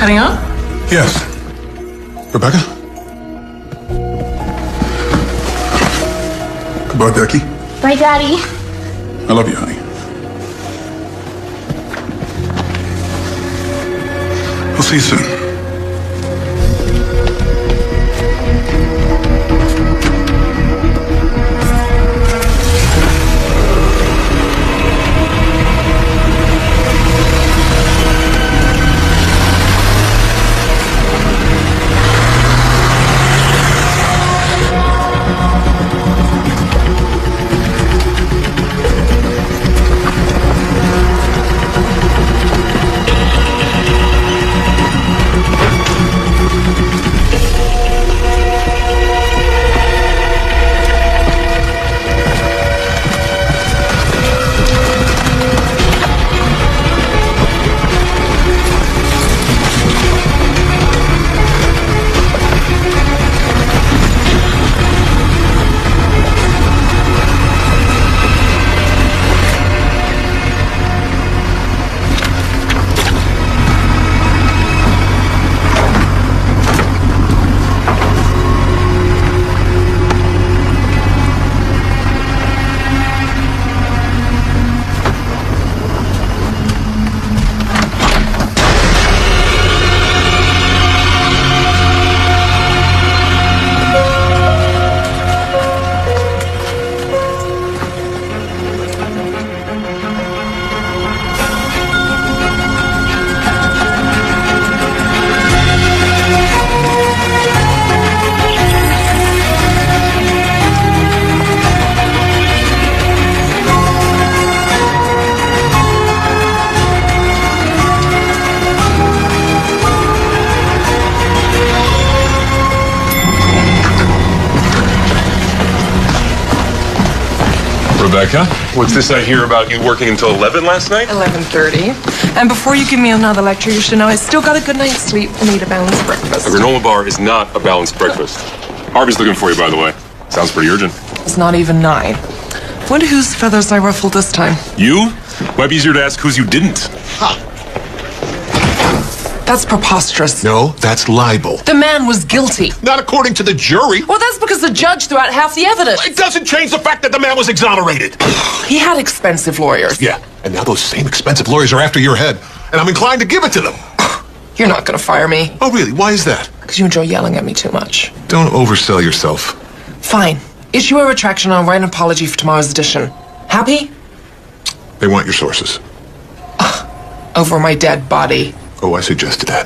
Heading out? Yes. Rebecca? Goodbye, Becky. Bye, Daddy. I love you, honey. I'll see you soon. Rebecca, what's this I hear about you working until 11 last night? 11:30. And before you give me another lecture, you should know I still got a good night's sleep and eat a balanced breakfast. A granola bar is not a balanced breakfast. Harvey's looking for you, by the way. Sounds pretty urgent. It's not even 9. Wonder whose feathers I ruffled this time. You? Might be easier to ask whose you didn't. That's preposterous. No, that's libel. The man was guilty. Not according to the jury. Well, that's because the judge threw out half the evidence. It doesn't change the fact that the man was exonerated. He had expensive lawyers. Yeah, and now those same expensive lawyers are after your head, and I'm inclined to give it to them. You're not gonna fire me. Oh, really? Why is that? Because you enjoy yelling at me too much. Don't oversell yourself. Fine. Issue a retraction and I'll write an apology for tomorrow's edition. Happy? They want your sources. Over my dead body. Oh, I suggested that.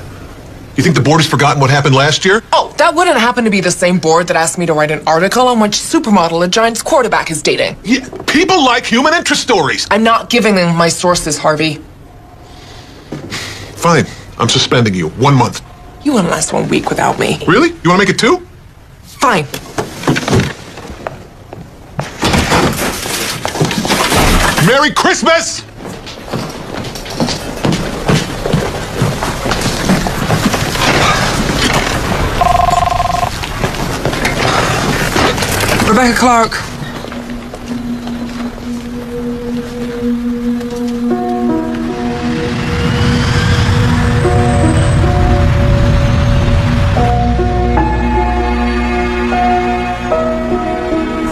You think the board has forgotten what happened last year? Oh, that wouldn't happen to be the same board that asked me to write an article on which supermodel a Giants quarterback is dating. Yeah, people like human interest stories. I'm not giving them my sources, Harvey. Fine. I'm suspending you. 1 month. You wouldn't last 1 week without me. Really? You want to make it 2? Fine. Merry Christmas! Rebecca Clark.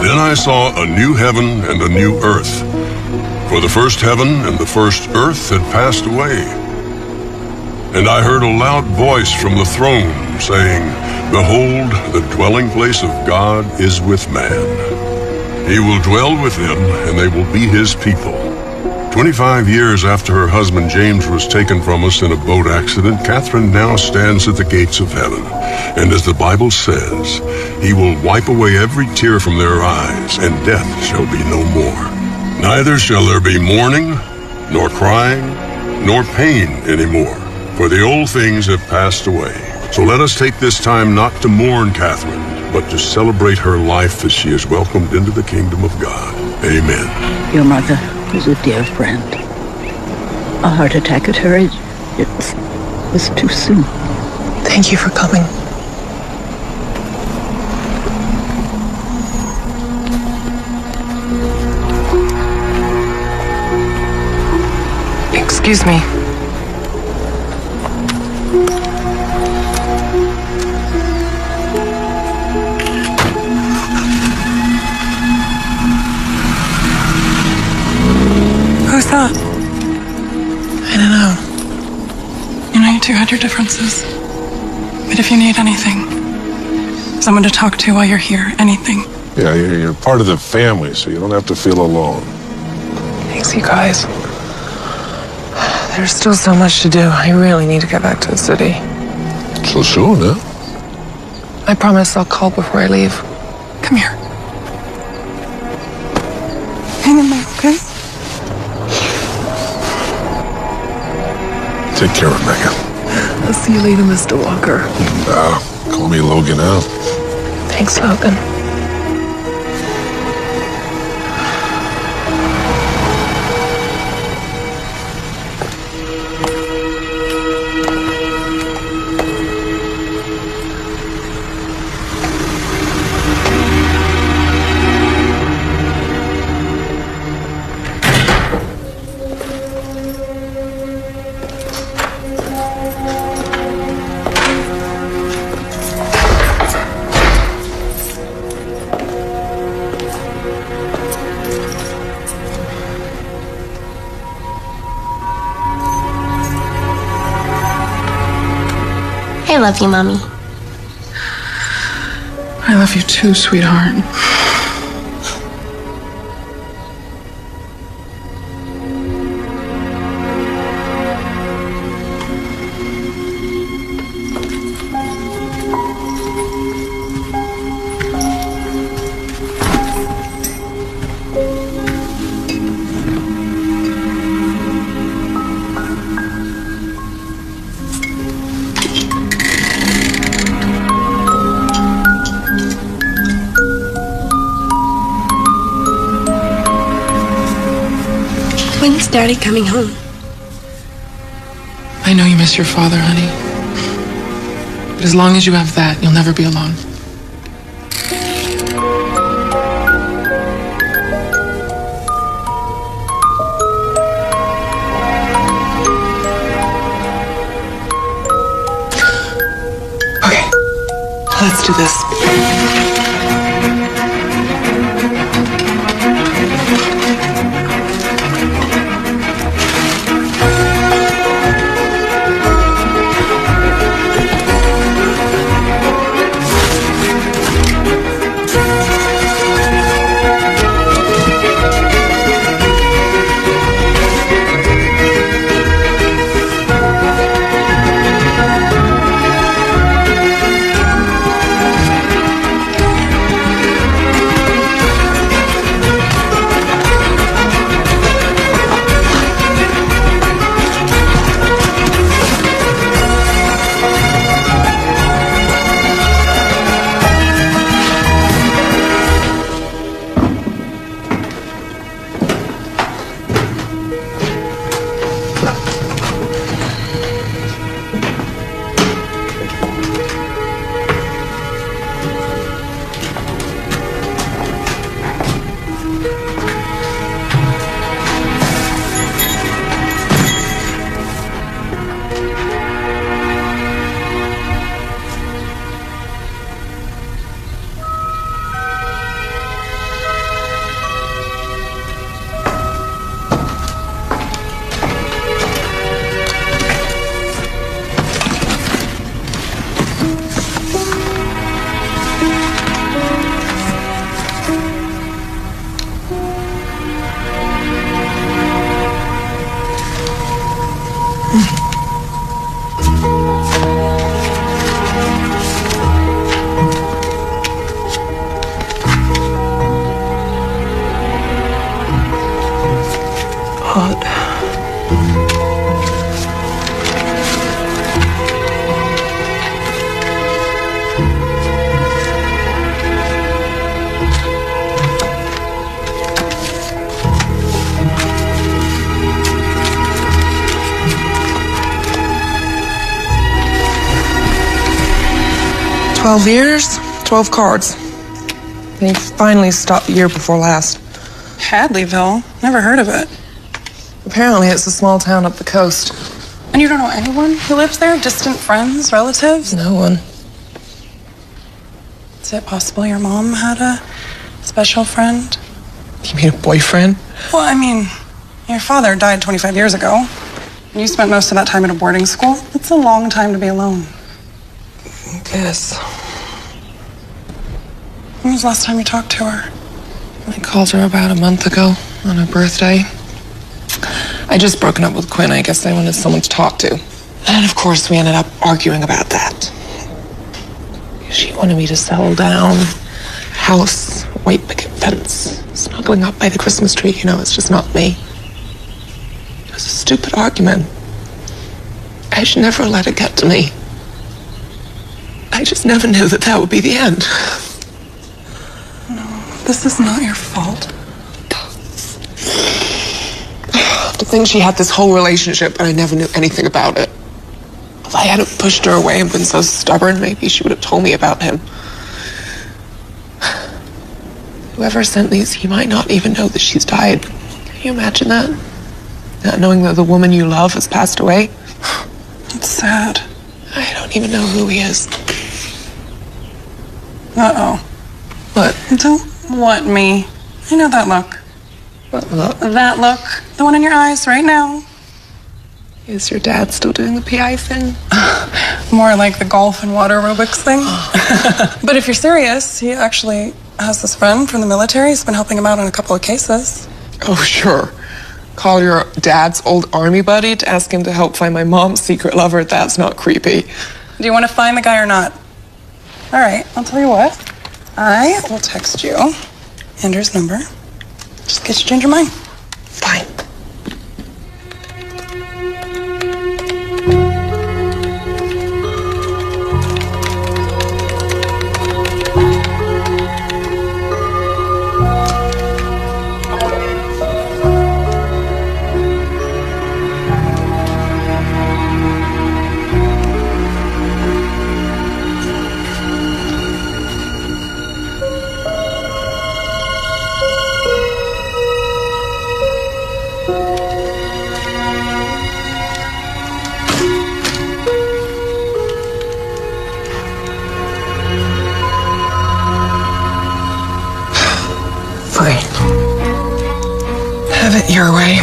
Then I saw a new heaven and a new earth. For the first heaven and the first earth had passed away. And I heard a loud voice from the throne saying, Behold, the dwelling place of God is with man. He will dwell with them, and they will be his people. 25 years after her husband James was taken from us in a boat accident, Catherine now stands at the gates of heaven. And as the Bible says, he will wipe away every tear from their eyes, and death shall be no more. Neither shall there be mourning, nor crying, nor pain anymore, for the old things have passed away. So let us take this time not to mourn Catherine, but to celebrate her life as she is welcomed into the kingdom of God. Amen. Your mother was a dear friend. A heart attack at her age, it was too soon. Thank you for coming. Excuse me. understand your differences. But if you need anything, someone to talk to while you're here, anything. Yeah, you're part of the family, so you don't have to feel alone. Thanks, you guys. There's still so much to do. I really need to get back to the city. So soon, huh? I promise I'll call before I leave. Come here. Hang in there, okay? Take care of Megan. I'll see you later, Mr. Walker. Call me Logan now. Thanks, Logan. I love you, Mommy. I love you too, sweetheart. When's Daddy coming home? I know you miss your father, honey. But as long as you have that, you'll never be alone. Okay, let's do this. "12 years, 12 cards. They finally stopped the year before last. Hadleyville? Never heard of it. Apparently it's a small town up the coast. And you don't know anyone who lives there? Distant friends, relatives? No one. Is it possible your mom had a special friend? You mean a boyfriend? Well, I mean, your father died 25 years ago. You spent most of that time at a boarding school. It's a long time to be alone. I guess. When was the last time you talked to her? I called her about a month ago on her birthday. I just broken up with Quinn. I guess I wanted someone to talk to. And of course, we ended up arguing about that. She wanted me to settle down, house, white picket fence, snuggling up by the Christmas tree. You know, it's just not me. It was a stupid argument. I should never let it get to me. I just never knew that that would be the end. No, this is not your fault. To think she had this whole relationship and I never knew anything about it. If I hadn't pushed her away and been so stubborn, maybe she would have told me about him. Whoever sent these, he might not even know that she's died. Can you imagine that? Not knowing that the woman you love has passed away? It's sad. I don't even know who he is. Uh-oh. What? Don't what me? I know that look. What look? That look. The one in your eyes right now. Is your dad still doing the PI thing? More like the golf and water aerobics thing. But if you're serious, he actually has this friend from the military. He's been helping him out on a couple of cases. Oh, sure. Call your dad's old army buddy to ask him to help find my mom's secret lover. That's not creepy. Do you want to find the guy or not? All right, I'll tell you what. I will text you Andrew's number. Just get you change your mind. Fine. Fine. Have it your way.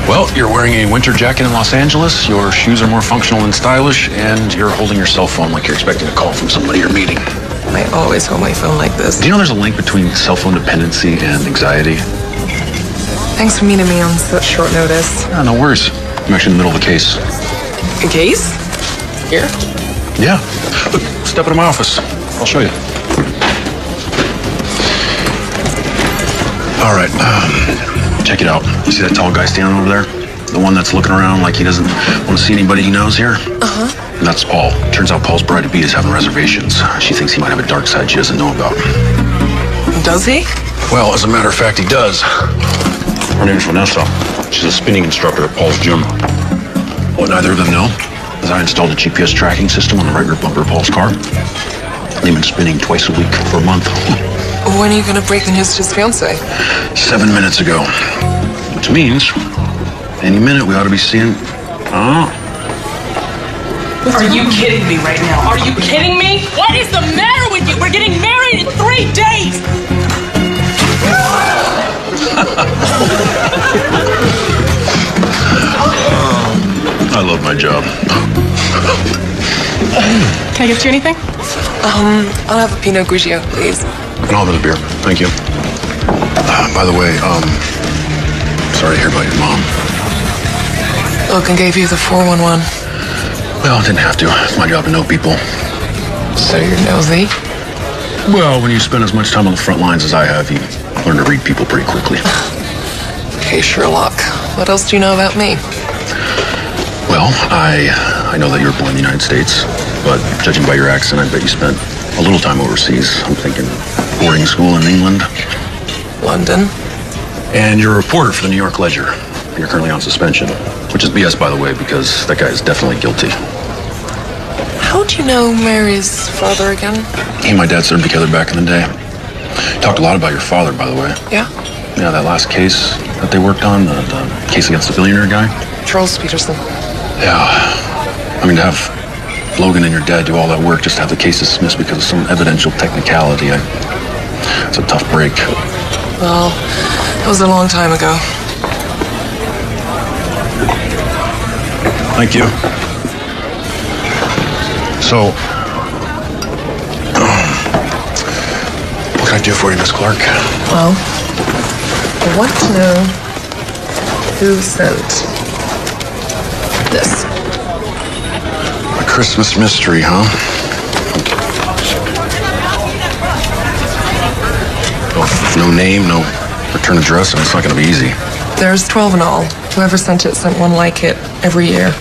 Well, you're wearing a winter jacket in Los Angeles, your shoes are more functional and stylish, and you're holding your cell phone like you're expecting a call from somebody you're meeting. I always hold my phone like this. Do you know there's a link between cell phone dependency and anxiety? Thanks for meeting me on such short notice. No worries. I'm actually in the middle of a case. A case? Here? Yeah. Look, step into my office. I'll show you. All right. Check it out. You see that tall guy standing over there? The one that's looking around like he doesn't want to see anybody he knows here? Uh-huh. And that's Paul. Turns out Paul's bride-to-be is having reservations. She thinks he might have a dark side she doesn't know about. Does he? Well, as a matter of fact, he does. Her name's Vanessa. She's a spinning instructor at Paul's gym. What neither of them know is I installed a GPS tracking system on the right rear bumper of Paul's car. They've been spinning twice a week for a month. When are you going to break the news to his fiancée? 7 minutes ago. Which means, any minute we ought to be seeing... Are you kidding me right now? Are you kidding me? What is the matter with you? We're getting married in 3 days! I love my job. Can I get you anything? I'll have a Pinot Grigio, please. And I'll have a beer. Thank you. By the way, sorry to hear about your mom. Logan gave you the 411. Well, I didn't have to. It's my job to know people. So you're nosy? Well, when you spend as much time on the front lines as I have, you learn to read people pretty quickly. Okay, Sherlock. What else do you know about me? Well, I know that you were born in the United States, but judging by your accent, I bet you spent a little time overseas. I'm thinking boarding school in England. London. And you're a reporter for the New York Ledger. You're currently on suspension, which is BS, by the way, because that guy is definitely guilty. How'd you know Mary's father again? He and my dad served together back in the day. Talked a lot about your father, by the way. Yeah? Yeah, that last case that they worked on, the case against the billionaire guy. Charles Peterson. Yeah. I mean, to have Logan and your dad do all that work just to have the case dismissed because of some evidential technicality, it's a tough break. Well, that was a long time ago. Thank you. So, what can I do for you, Miss Clark? Well, I want to know who sent this. A Christmas mystery, huh? No name, no return address, and it's not going to be easy. There's 12 in all. Whoever sent it sent one like it every year.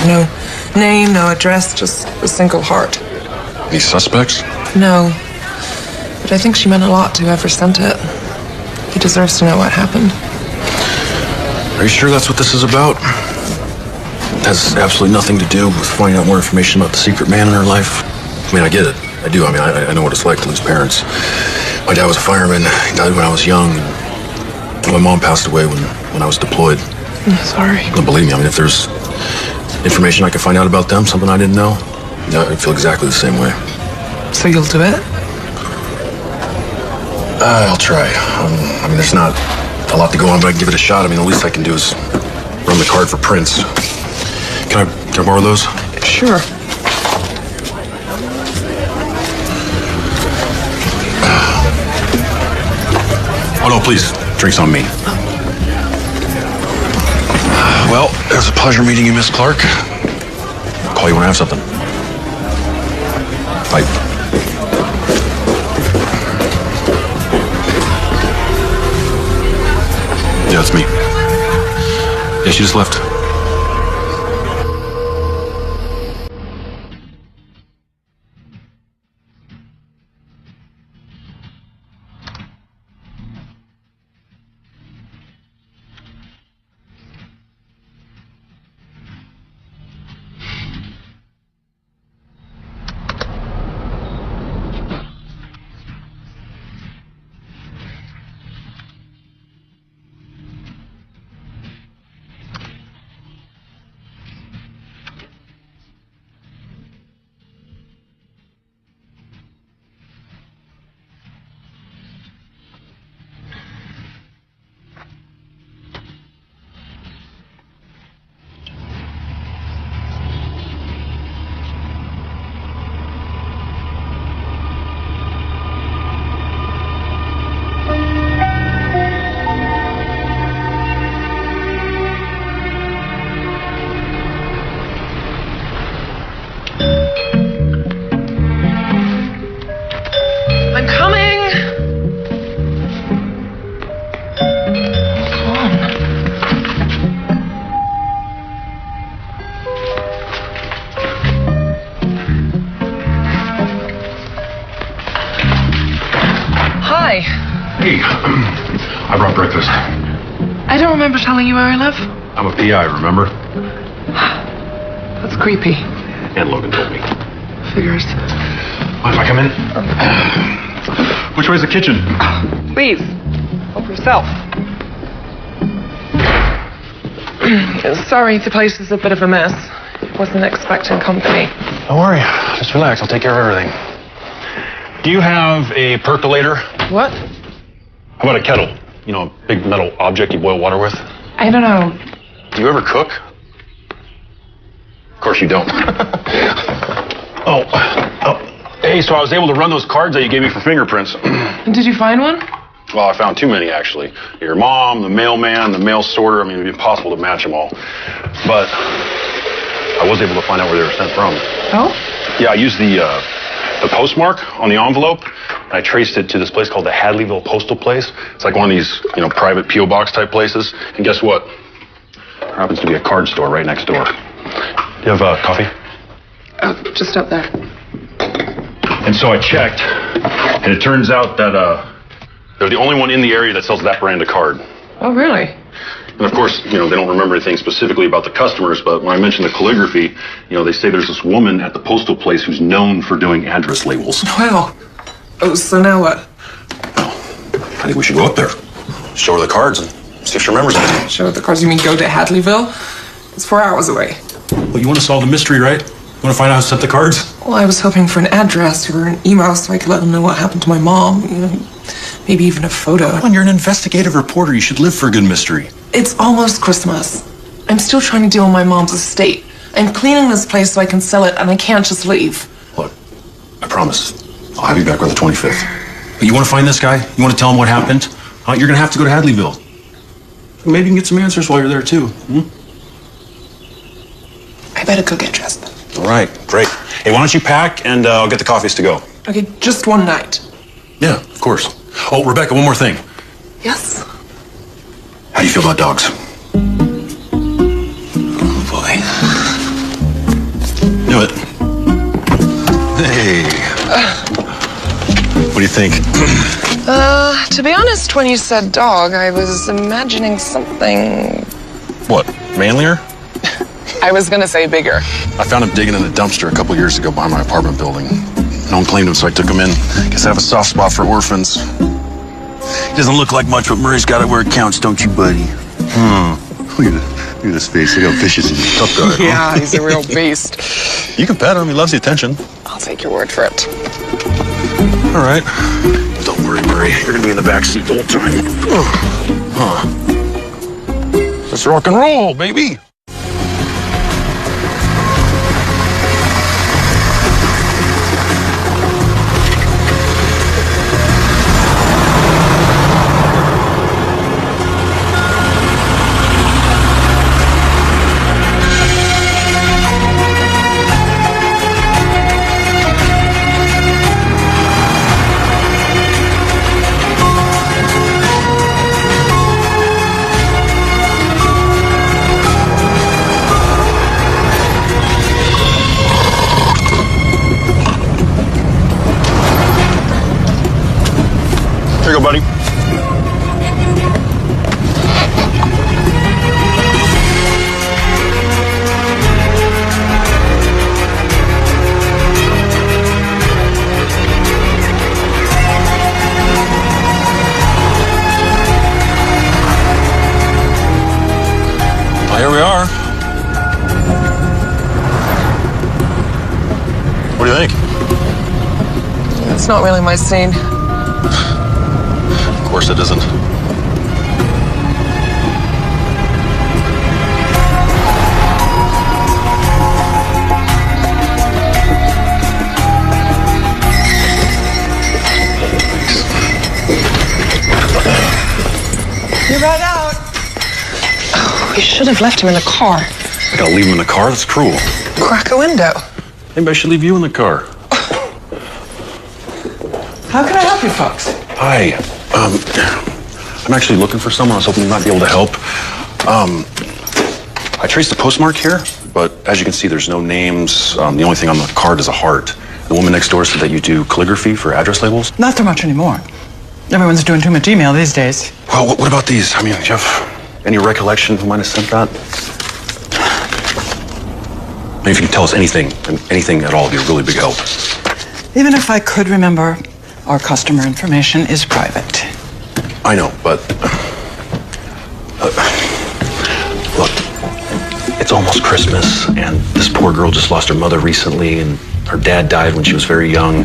No name, no address, just a single heart. Any suspects? No. But I think she meant a lot to whoever sent it. He deserves to know what happened. Are you sure that's what this is about? It has absolutely nothing to do with finding out more information about the secret man in her life. I mean, I get it. I do. I mean, I know what it's like to lose parents. My dad was a fireman. He died when I was young. My mom passed away when I was deployed. I'm sorry. No, believe me, I mean, if there's information I can find out about them, something I didn't know, I feel exactly the same way. So you'll do it? I'll try. I mean, there's not a lot to go on, but I can give it a shot. I mean, the least I can do is run the card for prints. Can I borrow those? Sure. Oh, no, please. Drinks on me. Well, it was a pleasure meeting you, Miss Clark. I'll call you when I have something. Bye. Yeah, it's me. Yeah, she just left. Hey, I brought breakfast. I don't remember telling you where I live. I'm a PI, remember? That's creepy. And Logan told me. Figures. Mind if I come in? Which way's the kitchen? Please. Help yourself. Sorry, the place is a bit of a mess. Wasn't expecting company. Don't worry. Just relax. I'll take care of everything. Do you have a percolator? What? How about a kettle? You know, a big metal object you boil water with? I don't know. Do you ever cook? Of course you don't. Oh. Hey, so I was able to run those cards that you gave me for fingerprints. Did you find one? Well, I found too many, actually. Your mom, the mailman, the mail sorter. I mean, it'd be impossible to match them all. But I was able to find out where they were sent from. Oh? Yeah, I used the postmark on the envelope. I traced it to this place called the Hadleyville Postal Place. It's like one of these, private P.O. box type places. And guess what? There happens to be a card store right next door. Do you have coffee? Oh, just up there. And so I checked, and it turns out that they're the only one in the area that sells that brand of card. Oh, really? And of course, they don't remember anything specifically about the customers, but when I mentioned the calligraphy, they say there's this woman at the postal place who's known for doing address labels. Wow. Oh, so now what? I think we should go up there, show her the cards, and see if she remembers anything. Show the cards. You mean go to Hadleyville? It's 4 hours away. Well, you want to solve the mystery, right? You want to find out who sent the cards? Well, I was hoping for an address or an email so I could let them know what happened to my mom. Maybe even a photo. Come on, you're an investigative reporter. You should live for a good mystery. It's almost Christmas. I'm still trying to deal with my mom's estate. I'm cleaning this place so I can sell it, and I can't just leave. Look, I promise. I'll have you back on the 25th. But you want to find this guy? You want to tell him what happened? You're going to have to go to Hadleyville. Maybe you can get some answers while you're there, too. I better go get dressed. All right, great. Hey, why don't you pack, and I'll get the coffees to go. Okay, just one night. Yeah, of course. Oh, Rebecca, one more thing. Yes? How do you feel about dogs? Oh, boy. Knew it. Hey. What do you think? To be honest, when you said dog, I was imagining something... What, manlier? I was gonna say bigger. I found him digging in a dumpster a couple years ago behind my apartment building. No one claimed him, so I took him in. Guess I have a soft spot for orphans. He doesn't look like much, but Murray's got it where it counts, don't you, buddy? Look at this face. Look how vicious he is. Tough guy. Yeah, he's a real beast. You can pet him. He loves the attention. I'll take your word for it. All right. Don't worry, Murray. You're gonna be in the back seat the whole time. Let's rock and roll, baby. Here you go, buddy. Well, here we are. What do you think? It's not really my scene. Of course it isn't. You're right out. Oh, we should have left him in the car. I gotta leave him in the car? That's cruel. Crack a window. Maybe I should leave you in the car. How can I help you folks? Hi. I'm actually looking for someone. I was hoping you might be able to help. I traced the postmark here, but as you can see, there's no names. The only thing on the card is a heart. The woman next door said that you do calligraphy for address labels. Not so much anymore. Everyone's doing too much email these days. Well, what about these? I mean, do you have any recollection who might have sent that? Maybe if you can tell us anything, and anything at all, would be a really big help. Even if I could remember, our customer information is private. I know, but look, it's almost Christmas, and this poor girl just lost her mother recently, and her dad died when she was very young.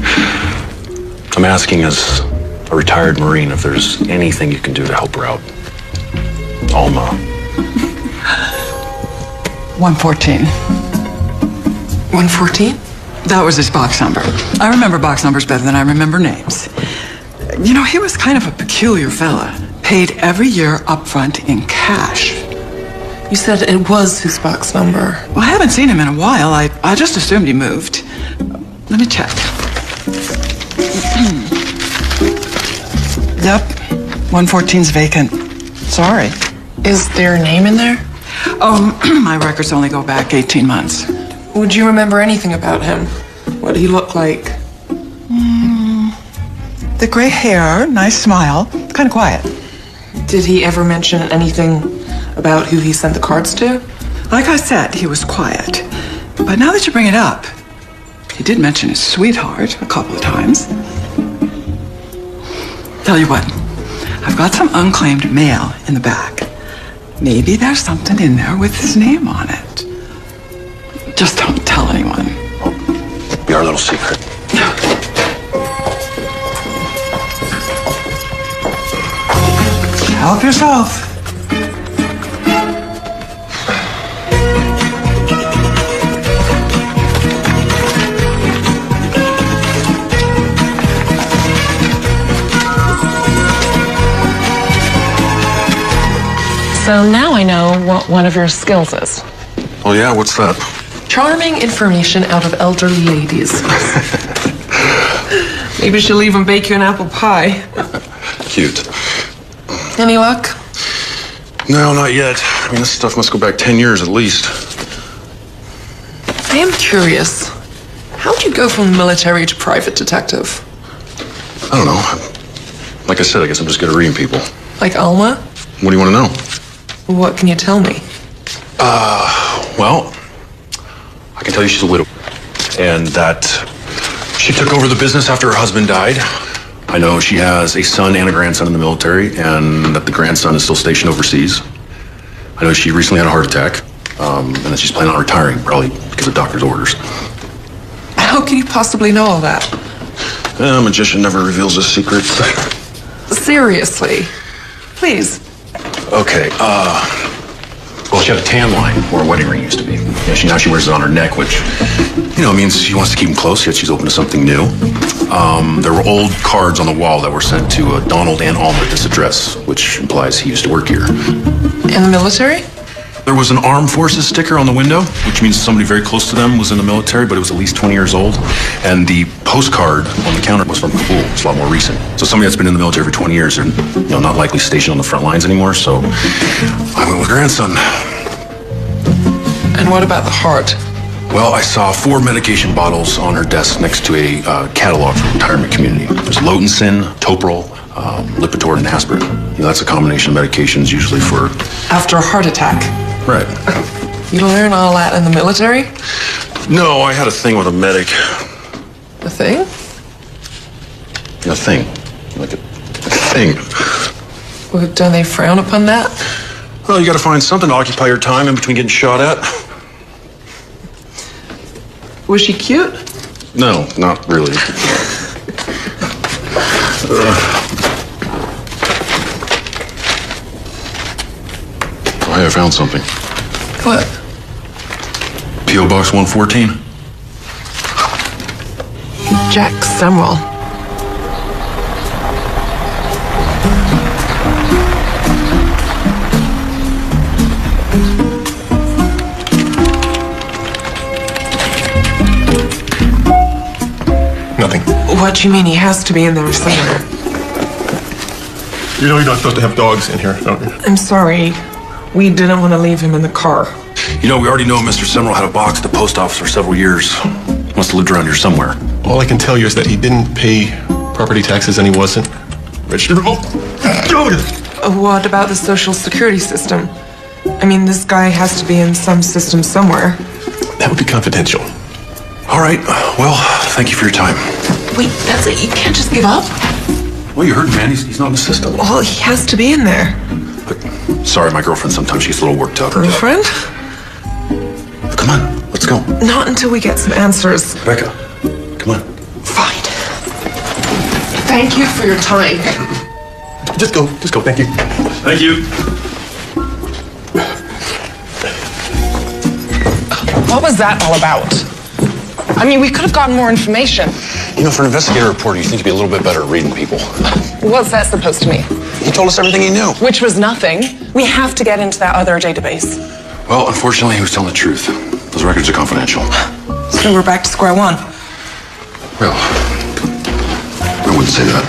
I'm asking as a retired Marine if there's anything you can do to help her out. Alma. 114. 114? That was his box number. I remember box numbers better than I remember names. You know, he was kind of a peculiar fella. Paid every year up front in cash. You said it was his box number. Well, I haven't seen him in a while. I just assumed he moved. Let me check. Yep, 114's vacant. Sorry. Is there a name in there? Oh, my records only go back 18 months. Would you remember anything about him? What did he look like? The gray hair, nice smile, kind of quiet. Did he ever mention anything about who he sent the cards to? Like I said, he was quiet. But now that you bring it up, he did mention his sweetheart a couple of times. Tell you what, I've got some unclaimed mail in the back. Maybe there's something in there with his name on it. Just don't tell anyone. Be our little secret. Help yourself. So now I know what one of your skills is. Oh, yeah? What's that? Charming information out of elderly ladies. Maybe she'll even bake you an apple pie. Cute. Any luck? No, not yet. I mean, this stuff must go back 10 years at least. I am curious. How'd you go from military to private detective? I don't know. Like I said, I guess I'm just good at reading people. Like Alma? What do you want to know? What can you tell me? Well, I can tell you she's a widow. And that she took over the business after her husband died. I know she has a son and a grandson in the military, and that the grandson is still stationed overseas. I know she recently had a heart attack, and that she's planning on retiring, probably because of doctor's orders. How can you possibly know all that? A magician never reveals his secrets. Seriously. Please. Okay, well, she had a tan line where a wedding ring used to be. Yeah, now she wears it on her neck, which, means she wants to keep them close, yet she's open to something new. There were old cards on the wall that were sent to Donald and Alma at this address, which implies he used to work here. In the military? There was an armed forces sticker on the window, which means somebody very close to them was in the military, but it was at least 20 years old. And the postcard on the counter was from Kabul. It's a lot more recent. So somebody that's been in the military for 20 years and not likely stationed on the front lines anymore. So I went with grandson. And what about the heart? Well, I saw 4 medication bottles on her desk next to a catalog for retirement community. There's Lotensin, Toprol, Lipitor, and aspirin. That's a combination of medications usually for... After a heart attack? Right. You learn all that in the military? No, I had a thing with a medic. A thing? A thing. Like a thing. Well, don't they frown upon that? Well, you gotta find something to occupy your time in between getting shot at. Was she cute? No, not really. I found something. What? P.O. Box 114. Jack Sumrall. Nothing. What do you mean? He has to be in there somewhere. You know you're not supposed to have dogs in here, don't you? I'm sorry. We didn't want to leave him in the car. We already know Mr. Sumrall had a box at the post office for several years. Must have lived around here somewhere. All I can tell you is that he didn't pay property taxes and he wasn't registered. What about the social security system? I mean, this guy has to be in some system somewhere. That would be confidential. All right. Well, thank you for your time. Wait, that's it? You can't just give up? Well, you heard, man. He's not in the system. Well, he has to be in there. Sorry, my girlfriend sometimes she's a little worked up. Girlfriend? Come on, let's go. Not until we get some answers. Becca, come on. Fine. Thank you for your time. Just go. Thank you. Thank you. What was that all about? I mean, we could have gotten more information. For an investigative reporter, you think you'd be a little bit better at reading people. What's that supposed to mean? He told us everything he knew. Which was nothing. We have to get into that other database. Well, unfortunately, he was telling the truth. Those records are confidential. So we're back to square one. Well, I wouldn't say that.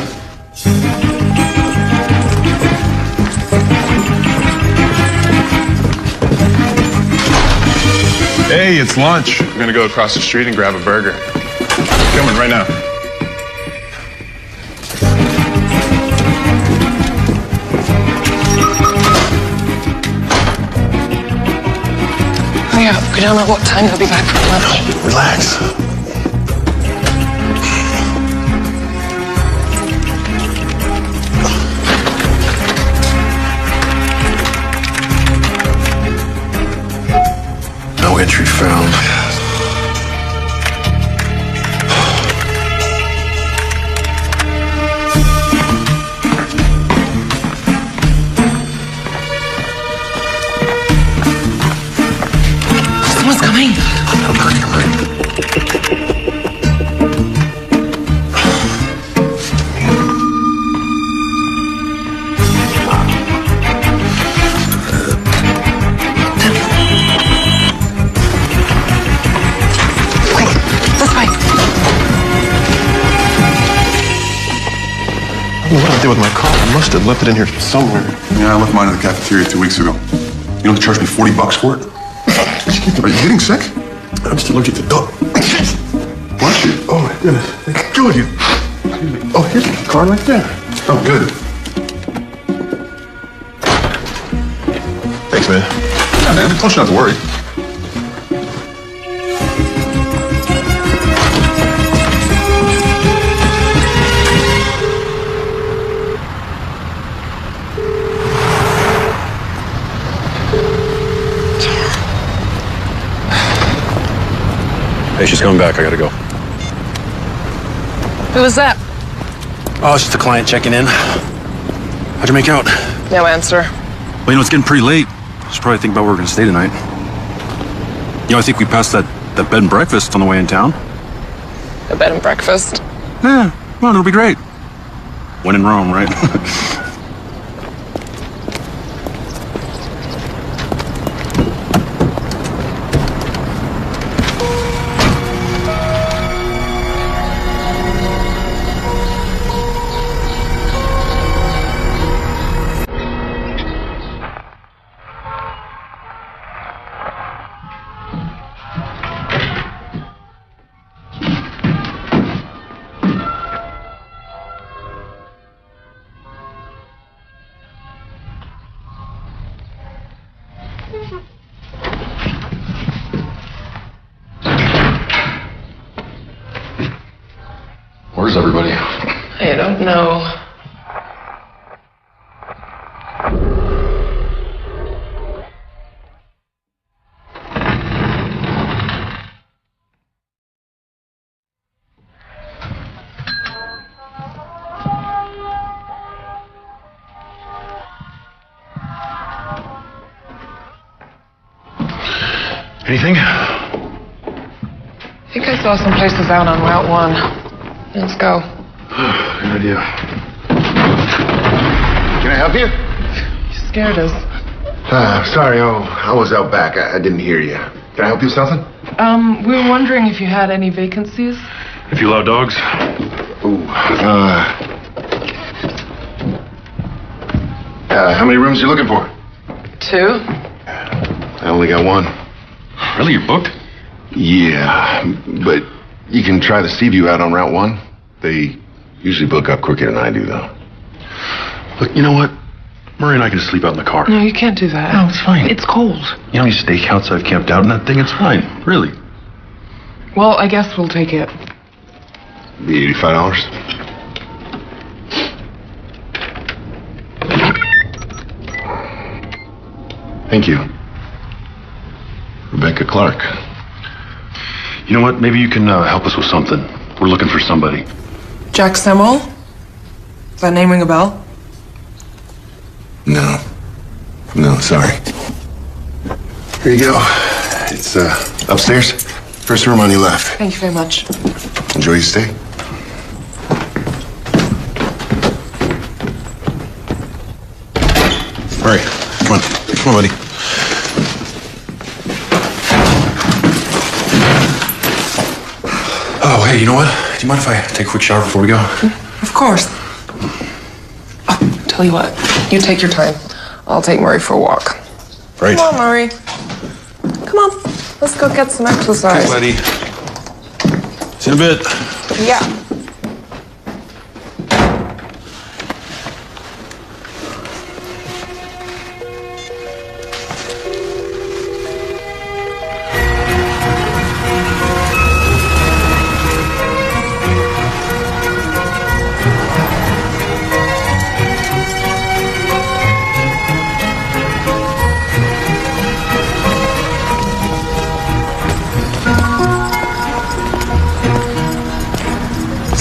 Hey, it's lunch. We're gonna go across the street and grab a burger. Coming right now. Yeah, we don't know what time he'll be back from lunch. Relax. No entry found. Someone's coming. I'm hurry. This way. I don't know what I did with my car. I must have left it in here somewhere. Yeah, I left mine in the cafeteria 2 weeks ago. You know they charged me $40 for it? Are you getting sick? I'm still allergic to dog. Bless you. Oh my goodness. It's good. Oh, here's the car right there. Oh, good. Thanks, man. Yeah, man. I told you not to worry. Hey, she's coming back. I gotta go. Who was that? Oh, it's just a client checking in. How'd you make out? No answer. Well, you know, it's getting pretty late. Should probably think about where we're gonna stay tonight. You know, I think we passed that bed and breakfast on the way in town. A bed and breakfast. Yeah, well, it'll be great. When in Rome, right? Where's everybody? I don't know. Anything? I think I saw some places out on Route 1. Let's go. Good idea. Can I help you? You scared us. Sorry, I was out back. I didn't hear you. Can I help you with something? We were wondering if you had any vacancies. If you allow dogs? Ooh, how many rooms are you looking for? 2. I only got 1. Really, you're booked? Yeah, but you can try the Sea View out on Route 1. They usually book up quicker than I do, though. Look, you know what? Murray and I can sleep out in the car. No, you can't do that. No, it's fine. It's cold. You know, these steakouts I've camped out in that thing, it's fine. Really. Well, I guess we'll take it. Be $85. Thank you. Rebecca Clark. You know what? Maybe you can help us with something. We're looking for somebody. Jack Semmel? Does that name ring a bell? No. No, sorry. Here you go. It's upstairs. First room on your left. Thank you very much. Enjoy your stay. All right, come on. Come on, buddy. Oh, hey, you know what? Do you mind if I take a quick shower before we go? Of course. Tell you what, you take your time. I'll take Murray for a walk. Right. Come on, Murray. Come on. Let's go get some exercise. Okay, buddy. See you in a bit. Yeah.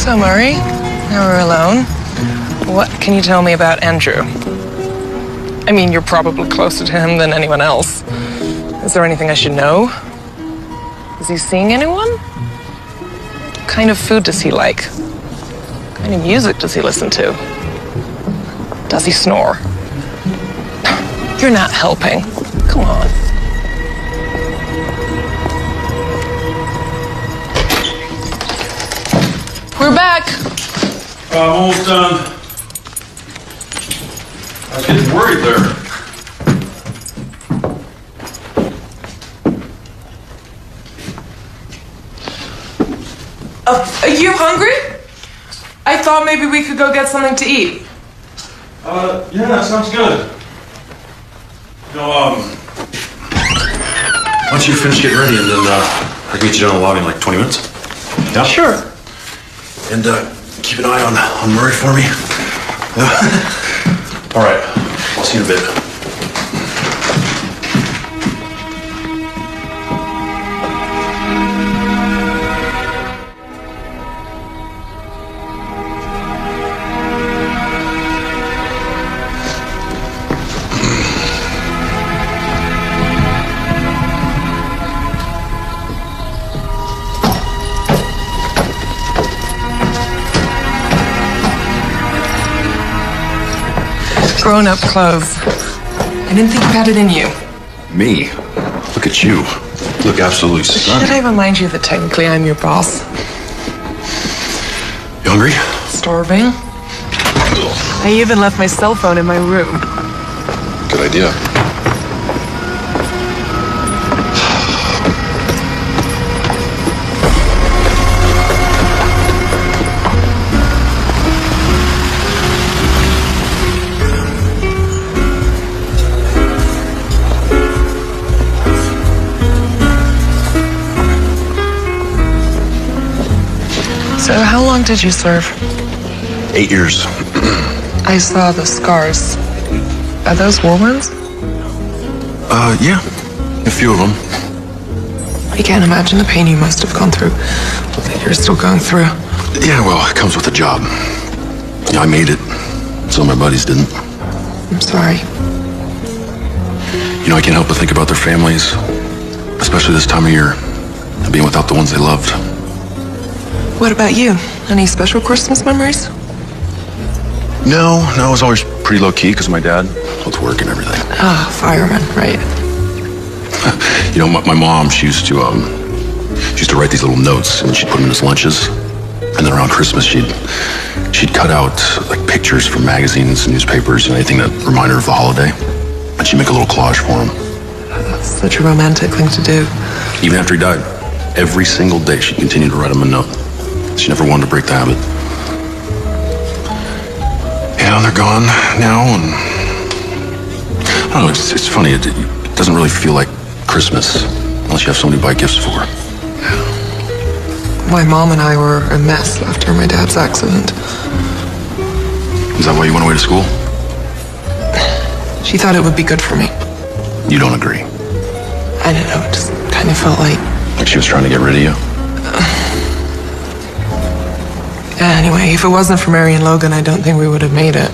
So, Murray, now we're alone. What can you tell me about Andrew? I mean, you're probably closer to him than anyone else. Is there anything I should know? Is he seeing anyone? What kind of food does he like? What kind of music does he listen to? Does he snore? You're not helping. Come on. We're back. I'm almost done. I was getting worried there. Are you hungry? I thought maybe we could go get something to eat. Yeah, that sounds good. You know, once you finish getting ready, and then I'll get you down in the lobby in like 20 minutes. Yeah? Sure. And keep an eye on Murray for me. All right. I'll see you in a bit. Grown-up clothes. I didn't think you had it in you. Me? Look at you. You look absolutely stunning. Should I remind you that technically I'm your boss? You hungry? Starving. I even left my cell phone in my room. Good idea. So how long did you serve? 8 years. I saw the scars. Are those war wounds? Yeah. A few of them. I can't imagine the pain you must have gone through, that you're still going through. Yeah, well, it comes with the job. Yeah, I made it. Some of my buddies didn't. I'm sorry. You know, I can't help but think about their families, especially this time of year, and being without the ones they loved. What about you? Any special Christmas memories? No, I was always pretty low-key because of my dad, with work and everything. Ah, fireman, right. You know, my mom, she used to write these little notes, and she'd put them in his lunches. And then around Christmas, she'd cut out like pictures from magazines and newspapers and anything that reminded her of the holiday. And she'd make a little collage for him. That's such a romantic thing to do. Even after he died, every single day she'd continue to write him a note. She never wanted to break the habit. Yeah, they're gone now, and I don't know, it's funny, it doesn't really feel like Christmas unless you have somebody to buy gifts for. My mom and I were a mess after my dad's accident. Is that why you went away to school? She thought it would be good for me. You don't agree? I don't know, it just kind of felt like she was trying to get rid of you? Anyway, if it wasn't for Mary and Logan, I don't think we would have made it.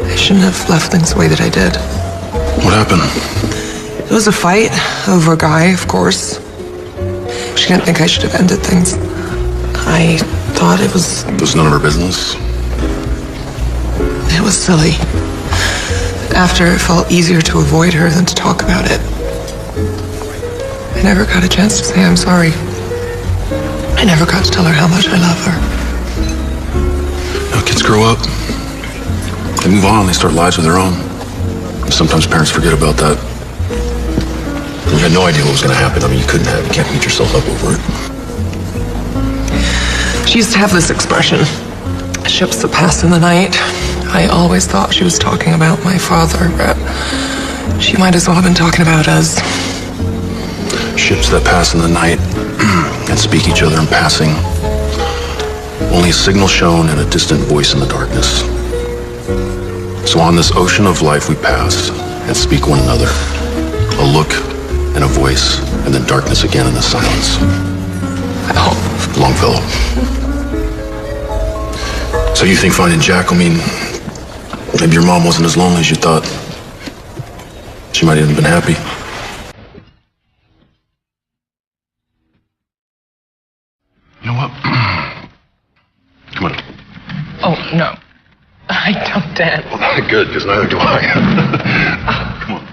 I shouldn't have left things the way that I did. What happened? It was a fight over a guy, of course. She didn't think I should have ended things. I thought it was... It was none of her business? It was silly. After, it felt easier to avoid her than to talk about it. I never got a chance to say I'm sorry. I never got to tell her how much I love her. You know, kids grow up. They move on, they start lives of their own. And sometimes parents forget about that. You had no idea what was going to happen. I mean, you couldn't have. You can't beat yourself up over it. She used to have this expression, ships that pass in the night. I always thought she was talking about my father, but she might as well have been talking about us. Ships that pass in the night and speak each other in passing. Only a signal shown and a distant voice in the darkness. So on this ocean of life we pass and speak one another. A look and a voice, and then darkness again in the silence. Oh. Longfellow. So you think finding Jack will mean maybe your mom wasn't as lonely as you thought? She might even have been happy. You know what? Come on. Oh, no. I don't dance. Well, good, because neither do I. Come on.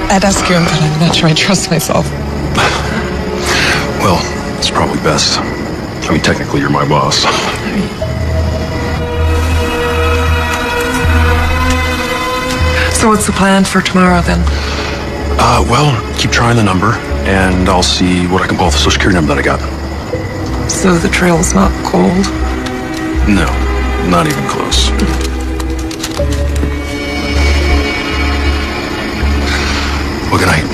I'd ask you, but I'm not sure I trust myself. Well, it's probably best. I mean, technically, you're my boss. So what's the plan for tomorrow, then? Well, keep trying the number, and I'll see what I can pull off the Social Security number that I got. So the trail's not cold? No, not even close. Well, good night.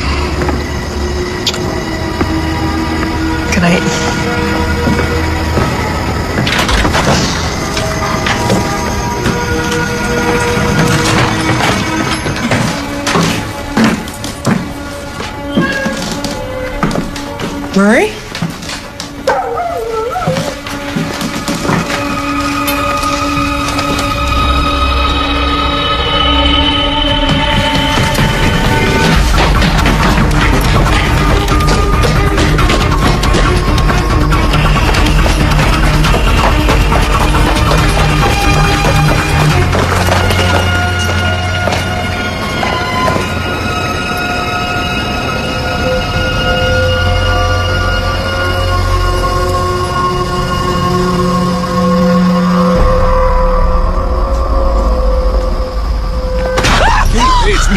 Good night. Murray?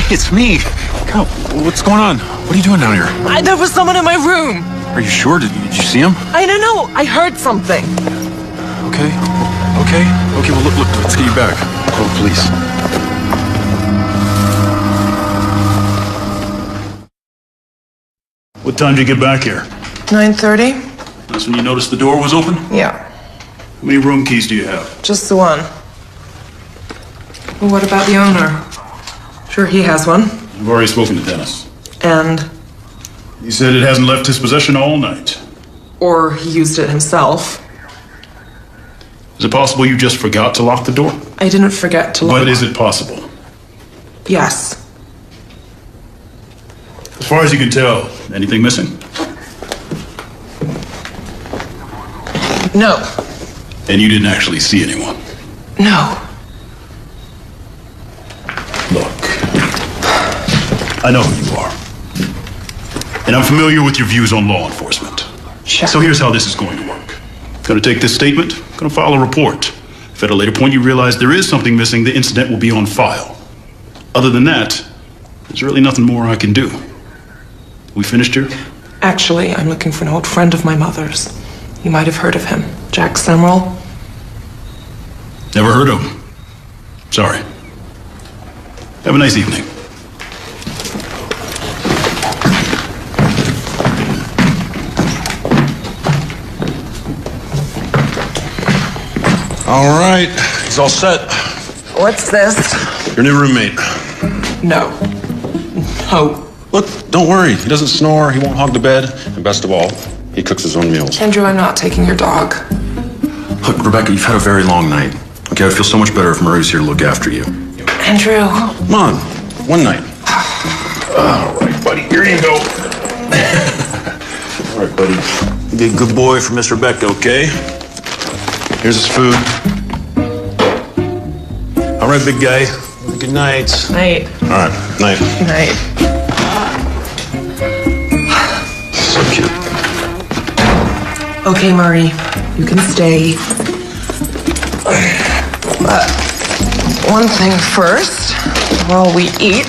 It's me. God, what's going on? What are you doing down here? There was someone in my room. Are you sure? Did you see him? I don't know. I heard something. Okay. Well, look, let's get you back. Oh, please. What time did you get back here? 9:30? That's when you noticed the door was open? Yeah. How many room keys do you have? Just the one. Well, what about the owner? Sure, he has one. I've already spoken to Dennis. And? He said it hasn't left his possession all night. Or he used it himself. Is it possible you just forgot to lock the door? I didn't forget to lock. But is it possible? Yes. As far as you can tell, anything missing? No. And you didn't actually see anyone? No. Look, I know who you are. And I'm familiar with your views on law enforcement. Sure. So here's how this is going to work. Going to take this statement, going to file a report. If at a later point you realize there is something missing, the incident will be on file. Other than that, There's really nothing more I can do. We finished here? Actually, I'm looking for an old friend of my mother's. You might have heard of him. Jack Sumrall. Never heard of him. Sorry. Have a nice evening. All right, he's all set. What's this? Your new roommate. No. No. Look, don't worry. He doesn't snore, he won't hog the bed, and best of all, he cooks his own meals. Andrew, I'm not taking your dog. Look, Rebecca, you've had a very long night. Okay, I'd feel so much better if Murray was here to look after you. Andrew. Come on, one night. All right, buddy, here you go. All right, buddy. Be a good boy for Miss Rebecca, okay? Here's his food. All right, big guy. Good night. Night. All right, night. Night. So cute. Okay, Murray, you can stay. But one thing first, while we eat,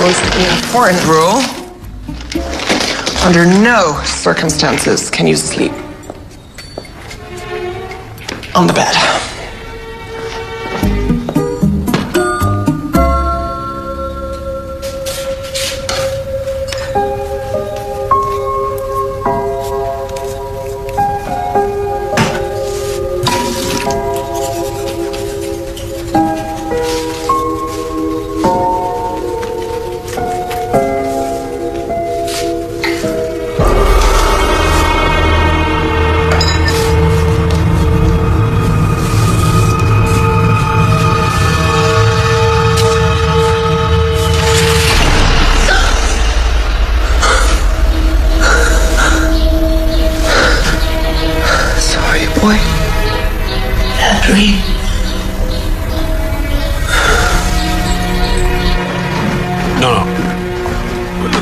was the important rule. Under no circumstances can you sleep on the bed.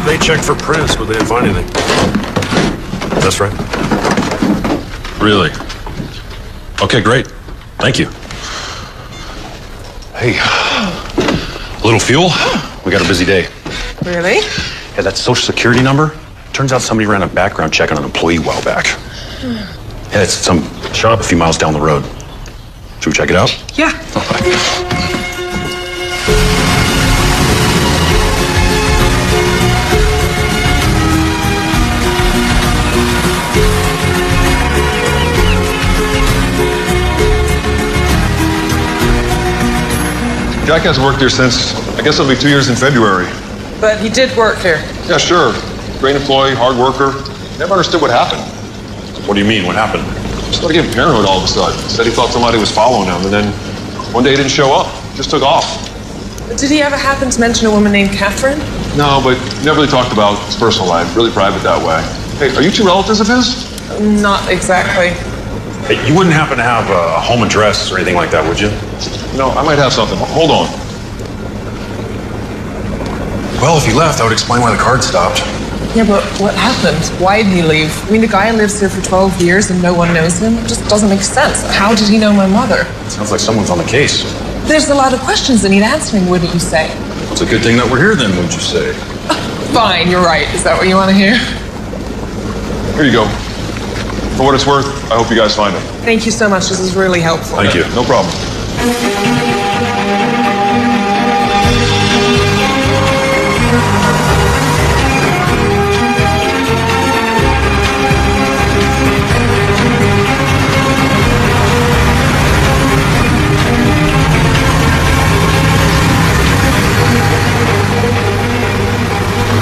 They checked for prints, but they didn't find anything. That's right. Really? Okay, great. Thank you. Hey, a little fuel? We got a busy day. Really? Yeah, that social security number? Turns out somebody ran a background check on an employee a while back. Yeah, it's some shop a few miles down the road. Should we check it out? Yeah. Jack hasn't worked here since, I guess it'll be 2 years in February. But he did work here. Yeah, sure. Great employee, hard worker. Never understood what happened. What do you mean, what happened? Started getting paranoid all of a sudden. Said he thought somebody was following him, and then one day he didn't show up. Just took off. Did he ever happen to mention a woman named Catherine? No, but he never really talked about his personal life. Really private that way. Hey, are you two relatives of his? Not exactly. Hey, you wouldn't happen to have a home address or anything like that, would you? No, I might have something. Hold on. Well, if he left, that would explain why the card stopped. Yeah, but what happened? Why did he leave? I mean, the guy lives here for 12 years and no one knows him. It just doesn't make sense. How did he know my mother? Sounds like someone's on the case. There's a lot of questions that need answering, wouldn't you say? It's a good thing that we're here then, wouldn't you say? Fine, you're right. Is that what you want to hear? Here you go. For what it's worth, I hope you guys find him. Thank you so much. This is really helpful. Thank you. No problem.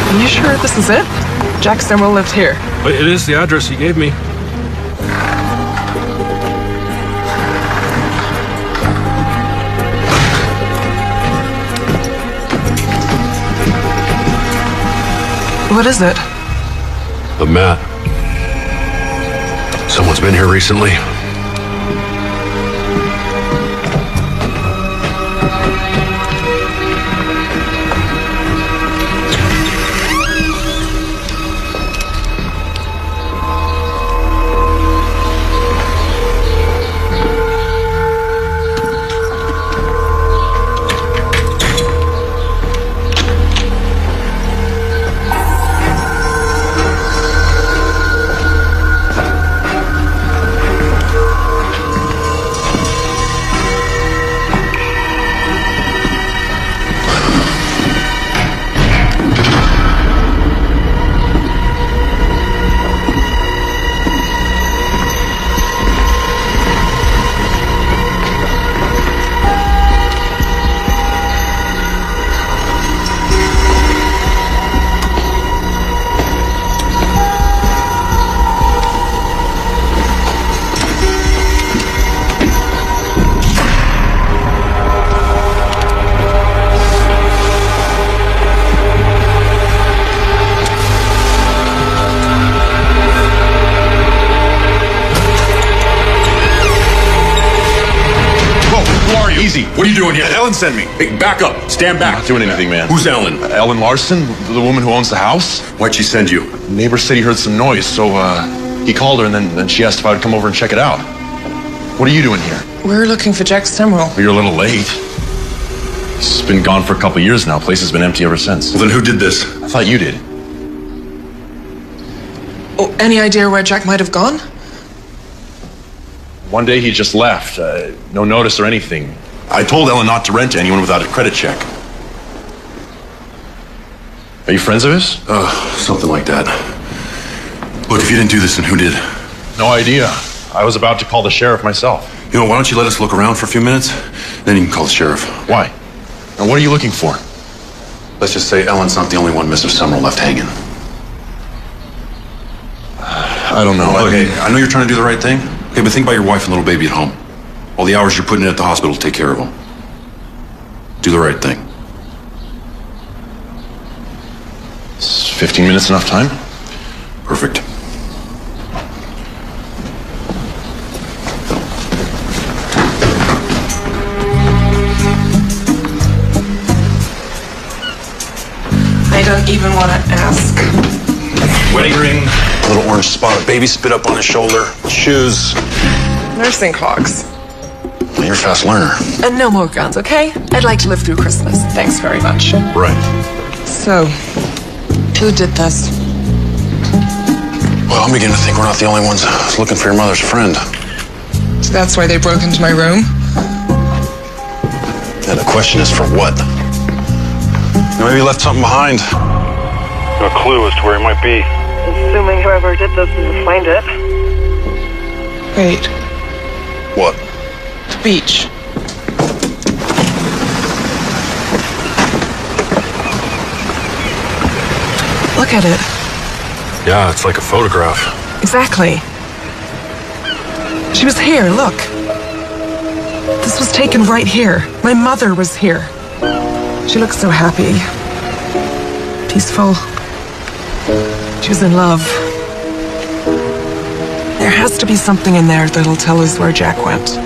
Are you sure this is it? Jack Sumrall lived here. But it is the address he gave me. What is it? The mat. Someone's been here recently. easy. What are you doing here? Ellen sent me. Hey, back up. Stand back. I'm not doing anything, man. Who's Ellen? Ellen Larson, the woman who owns the house. Why'd she send you? Neighbor said he heard some noise, so he called her, and then she asked if I would come over and check it out. What are you doing here? We're looking for Jack Stemrell. Well, you're a little late. He's been gone for a couple years now. Place has been empty ever since. Well, then who did this? I thought you did. Oh, any idea where Jack might have gone? One day he just left. No notice or anything. I told Ellen not to rent to anyone without a credit check. Are you friends of his? Something like that. Look, if you didn't do this, then who did? No idea. I was about to call the sheriff myself. You know, why don't you let us look around for a few minutes? Then you can call the sheriff. Why? And what are you looking for? Let's just say Ellen's not the only one Mr. Summerall left hanging. I don't know. Okay, I know you're trying to do the right thing. Okay, but think about your wife and little baby at home. All the hours you're putting in at the hospital to take care of them. Do the right thing. Is 15 minutes enough time? Perfect. I don't even want to ask. Wedding ring, a little orange spot of baby spit up on his shoulder, shoes. Nursing clogs. Well, you're a fast learner. And no more guns, okay? I'd like to live through Christmas. Thanks very much. Right. So, who did this? Well, I'm beginning to think we're not the only ones looking for your mother's friend. So that's why they broke into my room? And the question is for what? Maybe he left something behind. No clue as to where he might be. Assuming whoever did this didn't find it. Wait. What? The beach. Look at it. Yeah, it's like a photograph. Exactly. She was here, look. This was taken right here. My mother was here. She looked so happy. Peaceful. She was in love. There has to be something in there that'll tell us where Jack went.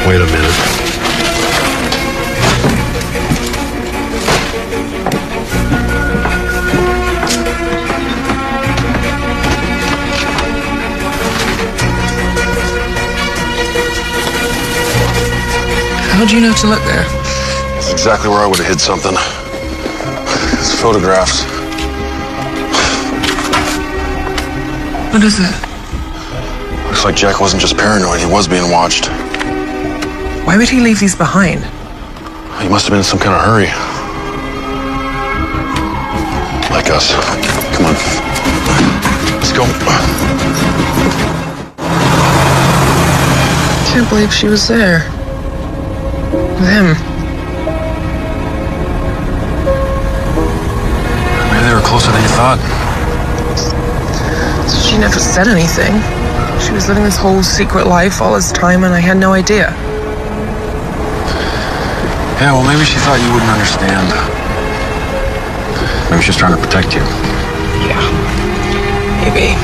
Wait a minute. How'd you know to look there? That's exactly where I would have hid something. It's photographs. What is it? Looks like Jack wasn't just paranoid, he was being watched. Why would he leave these behind? He must have been in some kind of hurry. Like us. Come on. Let's go. Can't believe she was there. With him. Maybe they were closer than you thought. She never said anything. She was living this whole secret life all this time, and I had no idea. Yeah, well, maybe she thought you wouldn't understand. Maybe she's trying to protect you. Yeah. Maybe.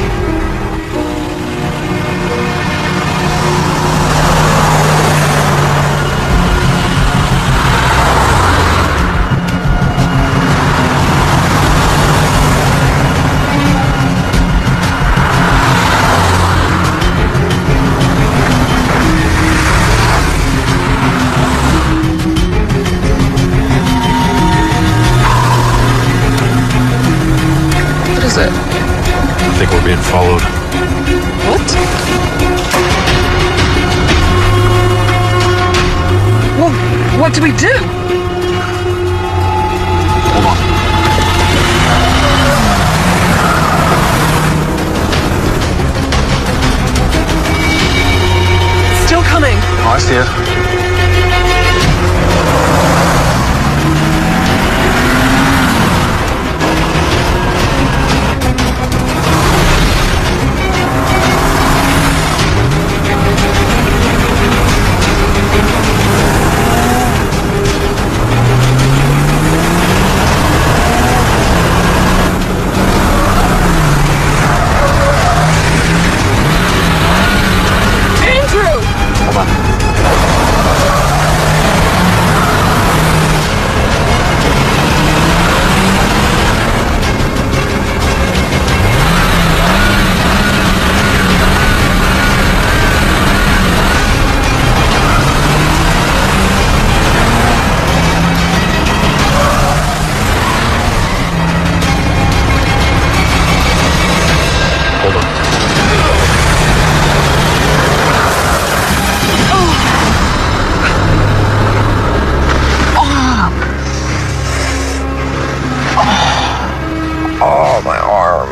It? I think we're being followed. What? Well, what do we do? Hold on. Bye, Steve. Oh, my arm.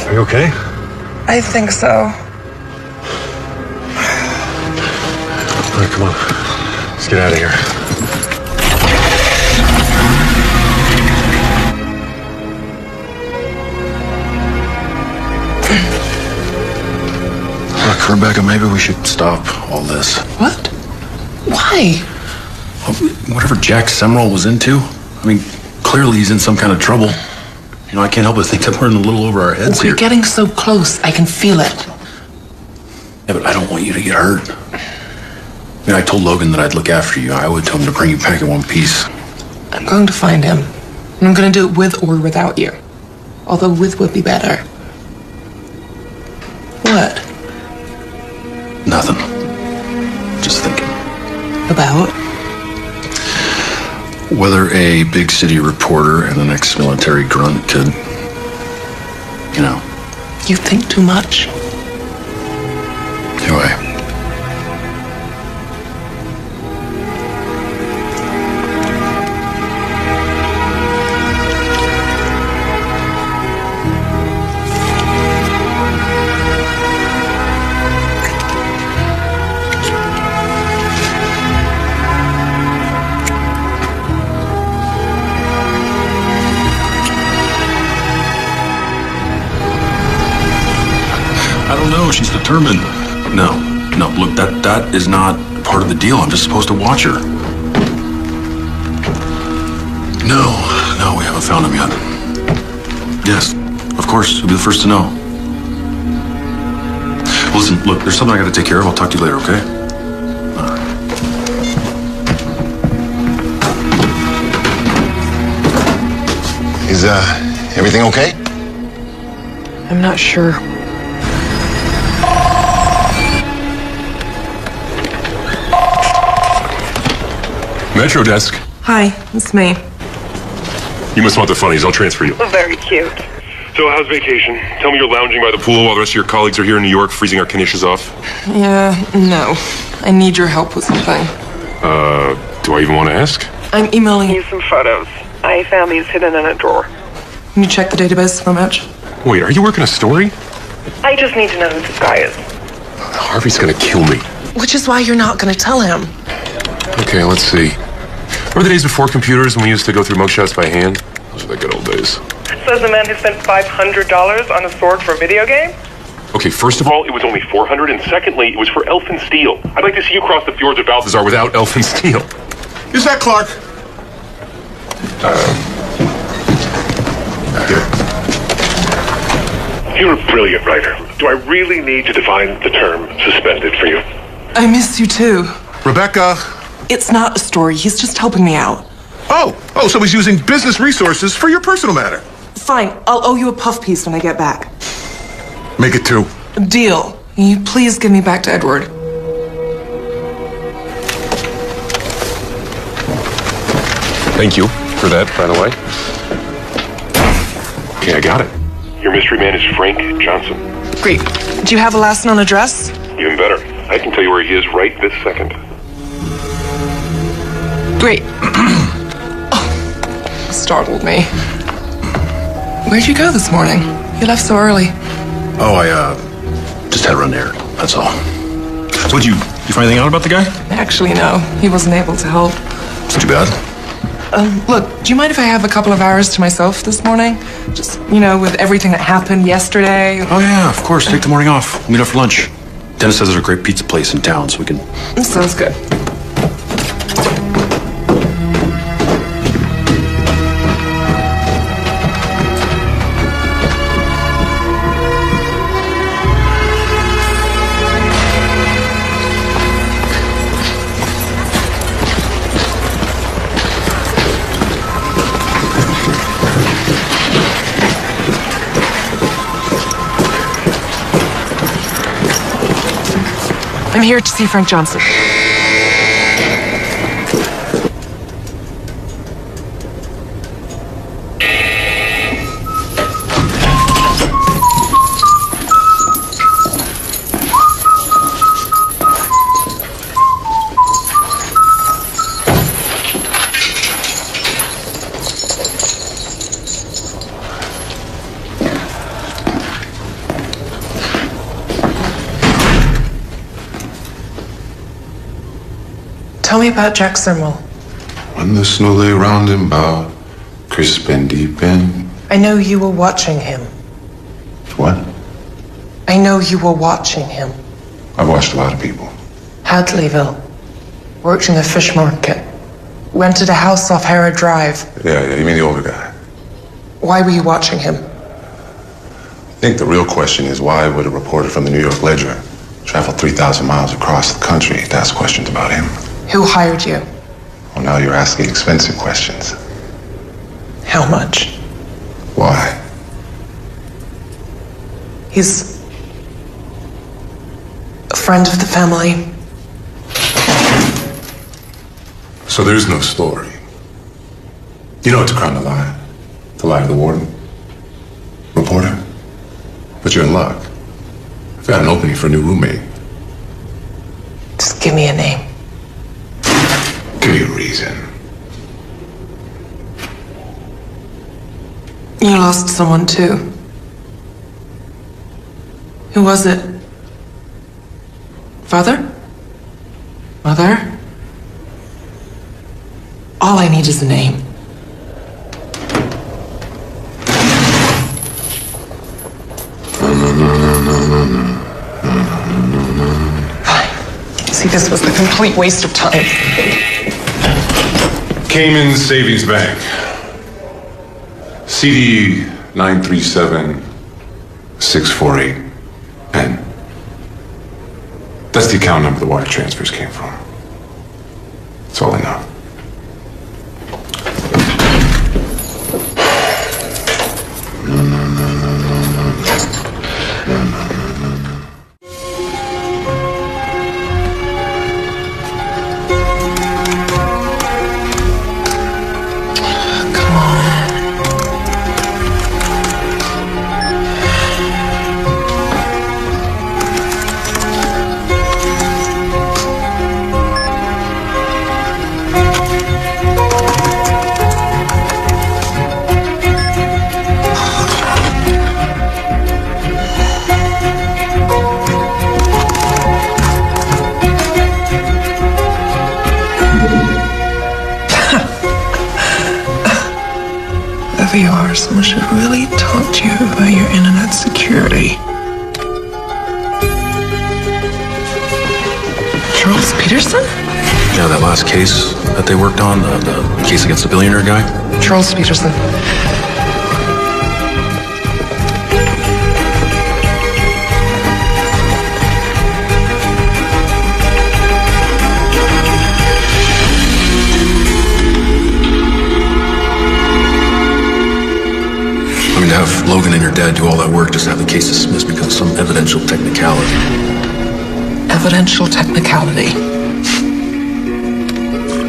Are you okay? I think so. All right, come on. Let's get out of here. Look, Rebecca, maybe we should stop all this. What? Why? Whatever Jack Semrel was into, I mean, clearly he's in some kind of trouble. You know, I can't help but think that we're in a little over our heads We're here. getting so close. I can feel it. Yeah, but I don't want you to get hurt. I mean, I told Logan that I'd look after you. I would tell him to bring you back in one piece. I'm going to find him. And I'm going to do it with or without you. Although with would be better. What? Nothing. Just thinking. About? Whether a big city reporter and an ex-military grunt could, you know. You think too much. Anyway. I don't know. She's determined. No, look, that is not part of the deal. I'm just supposed to watch her. No, we haven't found him yet. Yes, of course, you'll be the first to know. Listen, look, there's something I gotta take care of. I'll talk to you later, okay? All right. Is, everything okay? I'm not sure. Metro desk. Hi, it's me. You must want the funnies. I'll transfer you. Very cute. So, how's vacation? Tell me you're lounging by the pool while the rest of your colleagues are here in New York freezing our knishes off. Yeah, no. I need your help with something. Do I even want to ask? I'm emailing You some photos. I found these hidden in a drawer. Can you check the database for a match? Wait, are you working a story? I just need to know who this guy is. Harvey's gonna kill me. Which is why you're not going to tell him. Okay, let's see. Remember the days before computers when we used to go through mugshots by hand? Those are the good old days. Says the man who spent $500 on a sword for a video game? Okay, first of all, it was only $400, and secondly, it was for Elfin Steel. I'd like to see you cross the fjords of Balthazar without Elfin Steel. Is that Clark? You're a brilliant writer. Do I really need to define the term suspended for you? I miss you too. Rebecca. It's not a story. He's just helping me out. Oh, so he's using business resources for your personal matter. Fine. I'll owe you a puff piece when I get back. Make it 2. Deal. Can you please give me back to Edward? Thank you for that, by the way. Okay, I got it. Your mystery man is Frank Johnson. Great. Do you have a last known address? Even better. I can tell you where he is right this second. Great. Oh, startled me. Where'd you go this morning? You left so early. Oh, I just had to run there. That's all. So what'd you You find anything out about the guy? Actually, no. He wasn't able to help. It's too bad. Look, do you mind if I have a couple of hours to myself this morning? Just, with everything that happened yesterday. Oh, yeah, of course. Take the morning off. We'll meet up for lunch. Dennis says there's a great pizza place in town, so we can... Sounds good. I'm here to see Frank Johnson. Tell me about Jack Sirmwell. When the snow lay round him about, crisp and deep in. I know you were watching him. What? I know you were watching him. I've watched a lot of people. Hadleyville. Worked in the fish market. Rented a house off Harrod Drive. Yeah, you mean the older guy. Why were you watching him? I think the real question is, why would a reporter from the New York Ledger travel 3,000 miles across the country to ask questions about him? Who hired you? Well, now you're asking expensive questions. How much? Why? He's a friend of the family. So there's no story. You know it's a crime to lie. To lie to the warden. Reporter. But you're in luck. I've got an opening for a new roommate. Just give me a name. Give you a reason. You lost someone too. Who was it? Father? Mother? All I need is a name. Fine. See, this was a complete waste of time. Cayman Savings Bank. CD 937-648-N. That's the account number the wire transfers came from. That's all I know. Whoever you are, someone should really talk to you about your internet security. Charles Peterson? Yeah, that last case that they worked on, the case against the billionaire guy? Charles Peterson. To have Logan and your dad do all that work just to have the case dismissed because of some evidential technicality. Evidential technicality.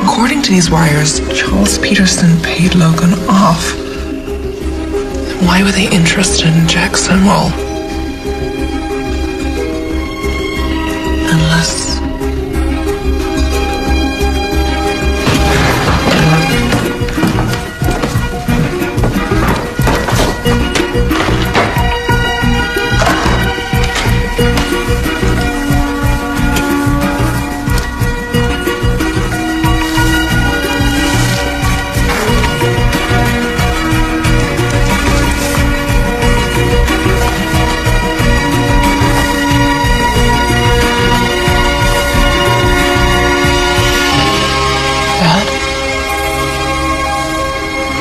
According to these wires, Charles Peterson paid Logan off. Why were they interested in Jack Sirmwell? Unless...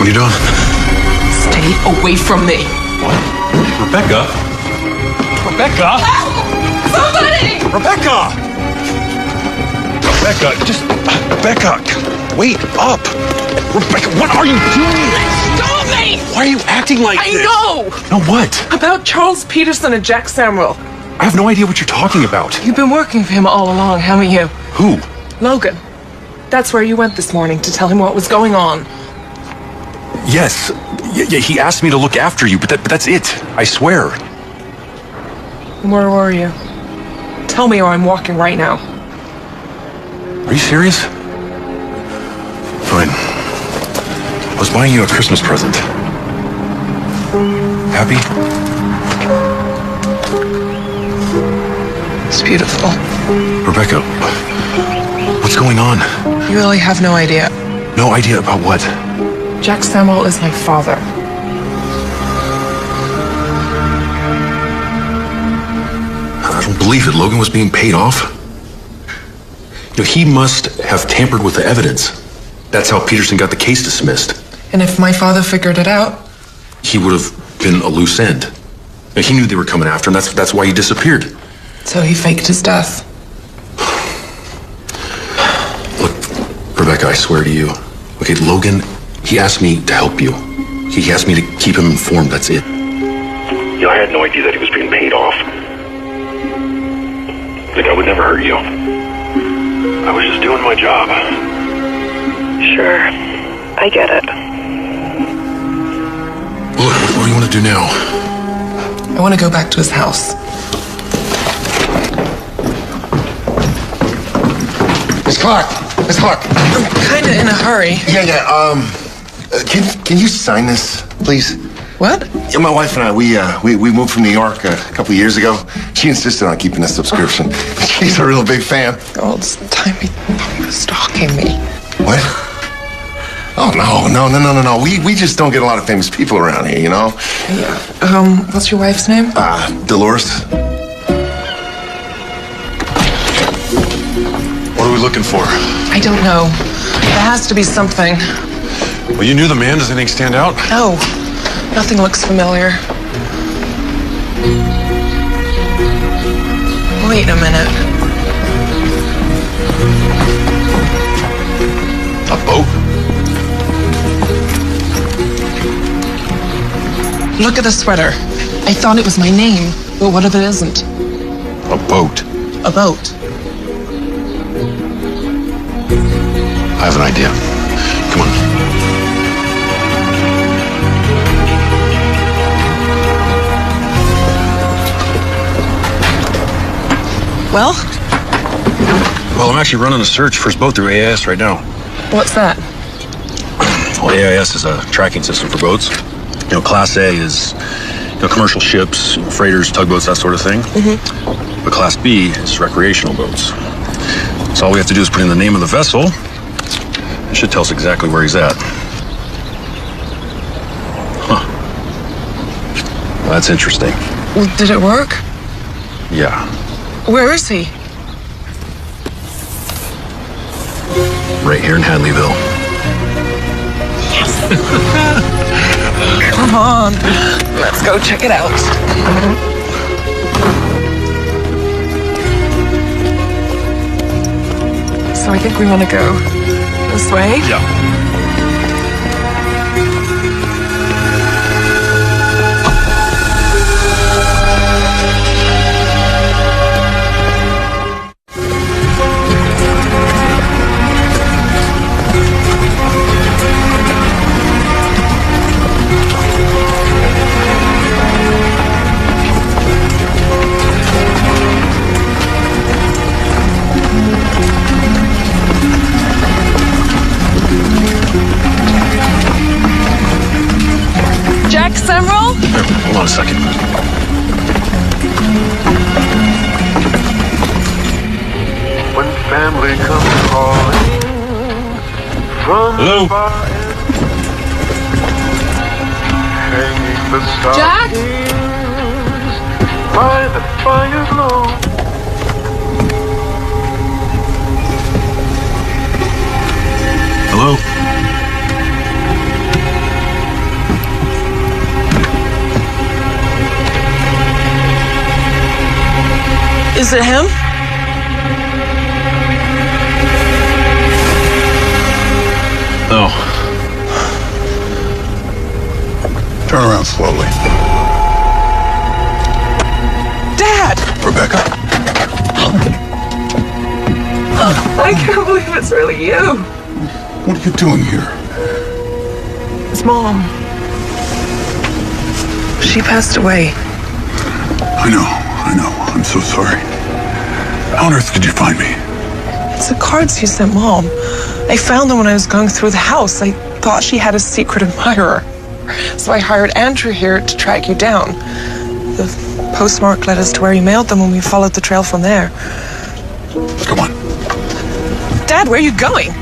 What are you doing? Stay away from me. What? Rebecca? Rebecca? Somebody! Rebecca! Rebecca, just... Rebecca, wait up! Rebecca, what are you doing? Stop me! Why are you acting like I this? know! No, what? About Charles Peterson and Jack Samuel. I have no idea what you're talking about. You've been working for him all along, haven't you? Who? Logan. That's where you went this morning to tell him what was going on. Yes. Yeah, he asked me to look after you, but that's it. I swear. Where were you? Tell me or I'm walking right now. Are you serious? Fine. I was buying you a Christmas present. Happy? It's beautiful. Rebecca, what's going on? You really have no idea. No idea about what? Jack Samuel is my father. I don't believe it. Logan was being paid off. You know, he must have tampered with the evidence. That's how Peterson got the case dismissed. And if my father figured it out, He would have been a loose end. Now, he knew they were coming after him. That's why he disappeared. so he faked his death. Look, Rebecca, I swear to you. Okay, Logan, he asked me to help you. He asked me to keep him informed. That's it. You know, I had no idea that he was being paid off. Like, I would never hurt you. I was just doing my job. Sure. I get it. Look, what do you want to do now? I want to go back to his house. Miss Clark! Miss Clark! I'm kind of in a hurry. Yeah. Can you sign this, please? What? Yeah, my wife and I, we moved from New York a couple of years ago. She insisted on keeping a subscription. She's a real big fan. Oh, it's time he was stalking me. What? Oh, no. We just don't get a lot of famous people around here, you know? Yeah. What's your wife's name? Dolores. What are we looking for? I don't know. There has to be something. Well, you knew the man. Does anything stand out? No. Nothing looks familiar. Wait a minute. A boat? Look at the sweater. I thought it was my name, but what if it isn't? A boat. A boat. I have an idea. Come on. Well? Well, I'm actually running a search for his boat through AIS right now. What's that? Well, AIS is a tracking system for boats. You know, Class A is commercial ships, freighters, tugboats, that sort of thing. Mm-hmm. But Class B is recreational boats. So all we have to do is put in the name of the vessel. It should tell us exactly where he's at. Huh. Well, that's interesting. Well, did it work? Yeah. Where is he? Right here in Hadleyville. Come on. Let's go check it out. So I think we want to go this way? Yeah. Jack Samuel? Hold on a second. When family comes calling from Hello? far and hanging the Jack? stockings by the fire glow. Hello? it him? No. Turn around slowly. Dad! Rebecca. I can't believe it's really you. What are you doing here? It's Mom. She passed away. I know. I'm so sorry. How on earth did you find me? It's the cards you sent Mom. I found them when I was going through the house. I thought she had a secret admirer. So I hired Andrew here to track you down. The postmark led us to where you mailed them, and we followed the trail from there. Come on. Dad, where are you going?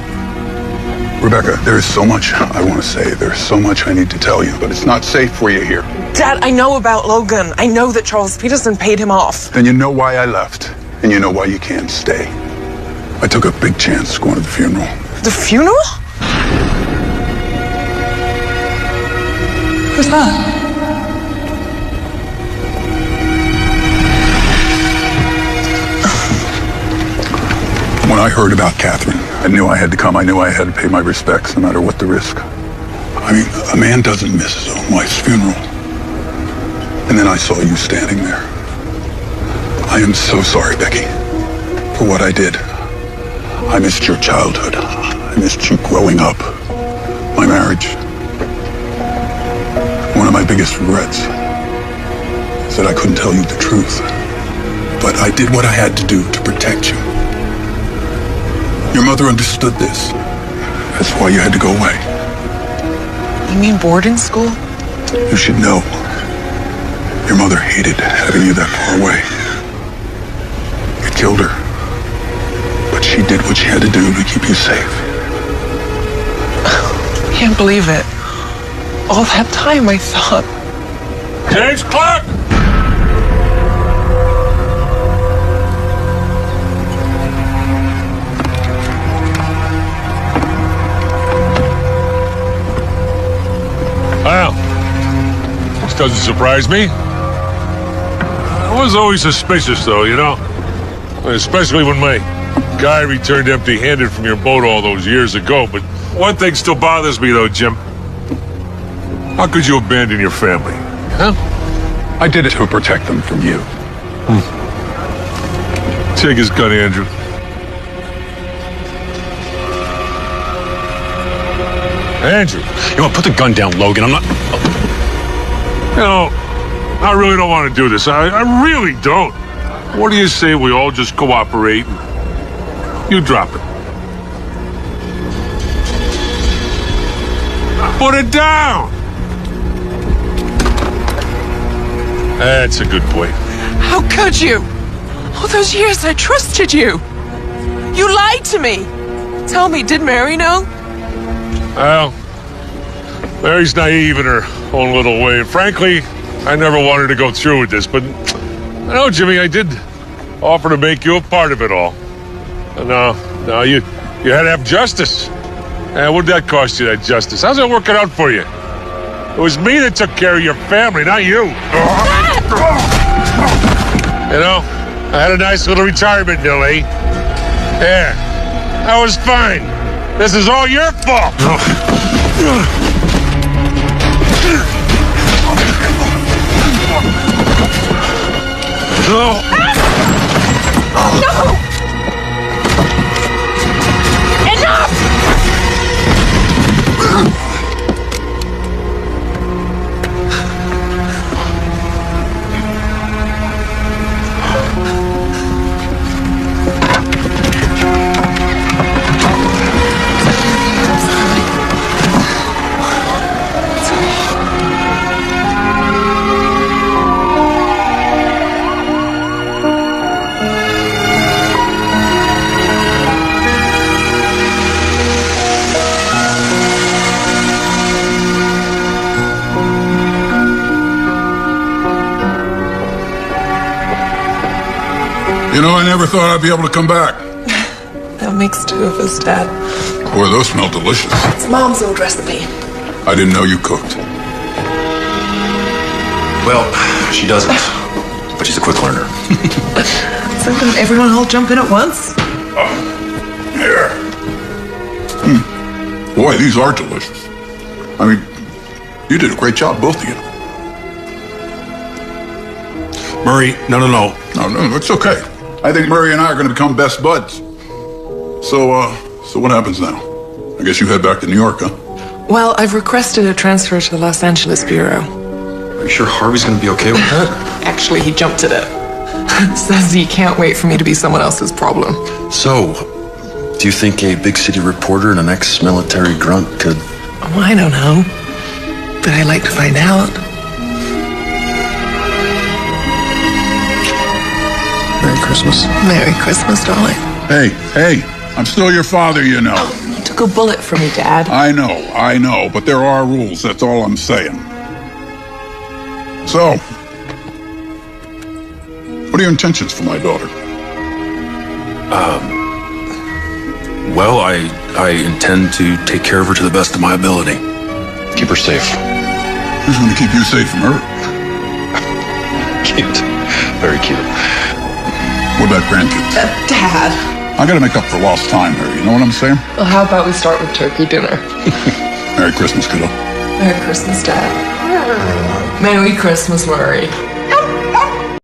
Rebecca, there is so much I want to say. There's so much I need to tell you, but it's not safe for you here. Dad, I know about Logan. I know that Charles Peterson paid him off. Then you know why I left, and you know why you can't stay. I took a big chance going to the funeral. The funeral? Who's that? When I heard about Catherine, I knew I had to come. I knew I had to pay my respects, no matter what the risk. I mean, a man doesn't miss his own wife's funeral. And then I saw you standing there. I am so sorry, Becky, for what I did. I missed your childhood. I missed you growing up. My marriage. One of my biggest regrets is that I couldn't tell you the truth. But I did what I had to do to protect you. Your mother understood this. That's why you had to go away. You mean boarding school? You should know. Your mother hated having you that far away. It killed her. But she did what she had to do to keep you safe. Can't believe it. All that time I thought. James Clark! Well, this doesn't surprise me. I was always suspicious, though, you know? Especially when my guy returned empty-handed from your boat all those years ago. But one thing still bothers me, though, Jim. How could you abandon your family? Huh? I did it to protect them from you. Take his gun, Andrew. Andrew. You know what? Put the gun down, Logan. I'm not... You know, I really don't want to do this. I really don't. What do you say we all just cooperate and you drop it? Put it down! That's a good boy. How could you? All those years I trusted you. You lied to me. Tell me, did Mary know? Well, Mary's naive in her own little way. Frankly, I never wanted to go through with this, but I know, Jimmy, I did offer to make you a part of it all. And no, you had to have justice. And what did that cost you, that justice? How's that working out for you? It was me that took care of your family, not you. You know, I had a nice little retirement deal, eh? Yeah, that was fine. This is all your fault. No! Enough! You know, I never thought I'd be able to come back. That makes two of us, Dad. Boy, those smell delicious. It's Mom's old recipe. I didn't know you cooked. Well, she doesn't. But she's a quick learner. So can everyone all jump in at once? Here. Boy, these are delicious. I mean, you did a great job, both of you. Murray, no. No, it's okay. I think Murray and I are going to become best buds. So what happens now? I guess you head back to New York, huh? Well, I've requested a transfer to the Los Angeles Bureau. Are you sure Harvey's gonna be okay with that? Actually, he jumped at it. Says he can't wait for me to be someone else's problem. So, do you think a big city reporter and an ex-military grunt could... Oh, I don't know. But I'd like to find out. Merry Christmas. Merry Christmas, darling. Hey, I'm still your father, you know. You took a bullet for me, Dad. I know, but there are rules, that's all I'm saying. So, what are your intentions for my daughter? Well, I intend to take care of her to the best of my ability. Keep her safe. Who's going to keep you safe from her? Cute. Very cute. What about grandkids? Dad. I gotta make up for lost time here, you know what I'm saying? Well, how about we start with turkey dinner? Merry Christmas, kiddo. Merry Christmas, Dad. Merry Christmas, Murray.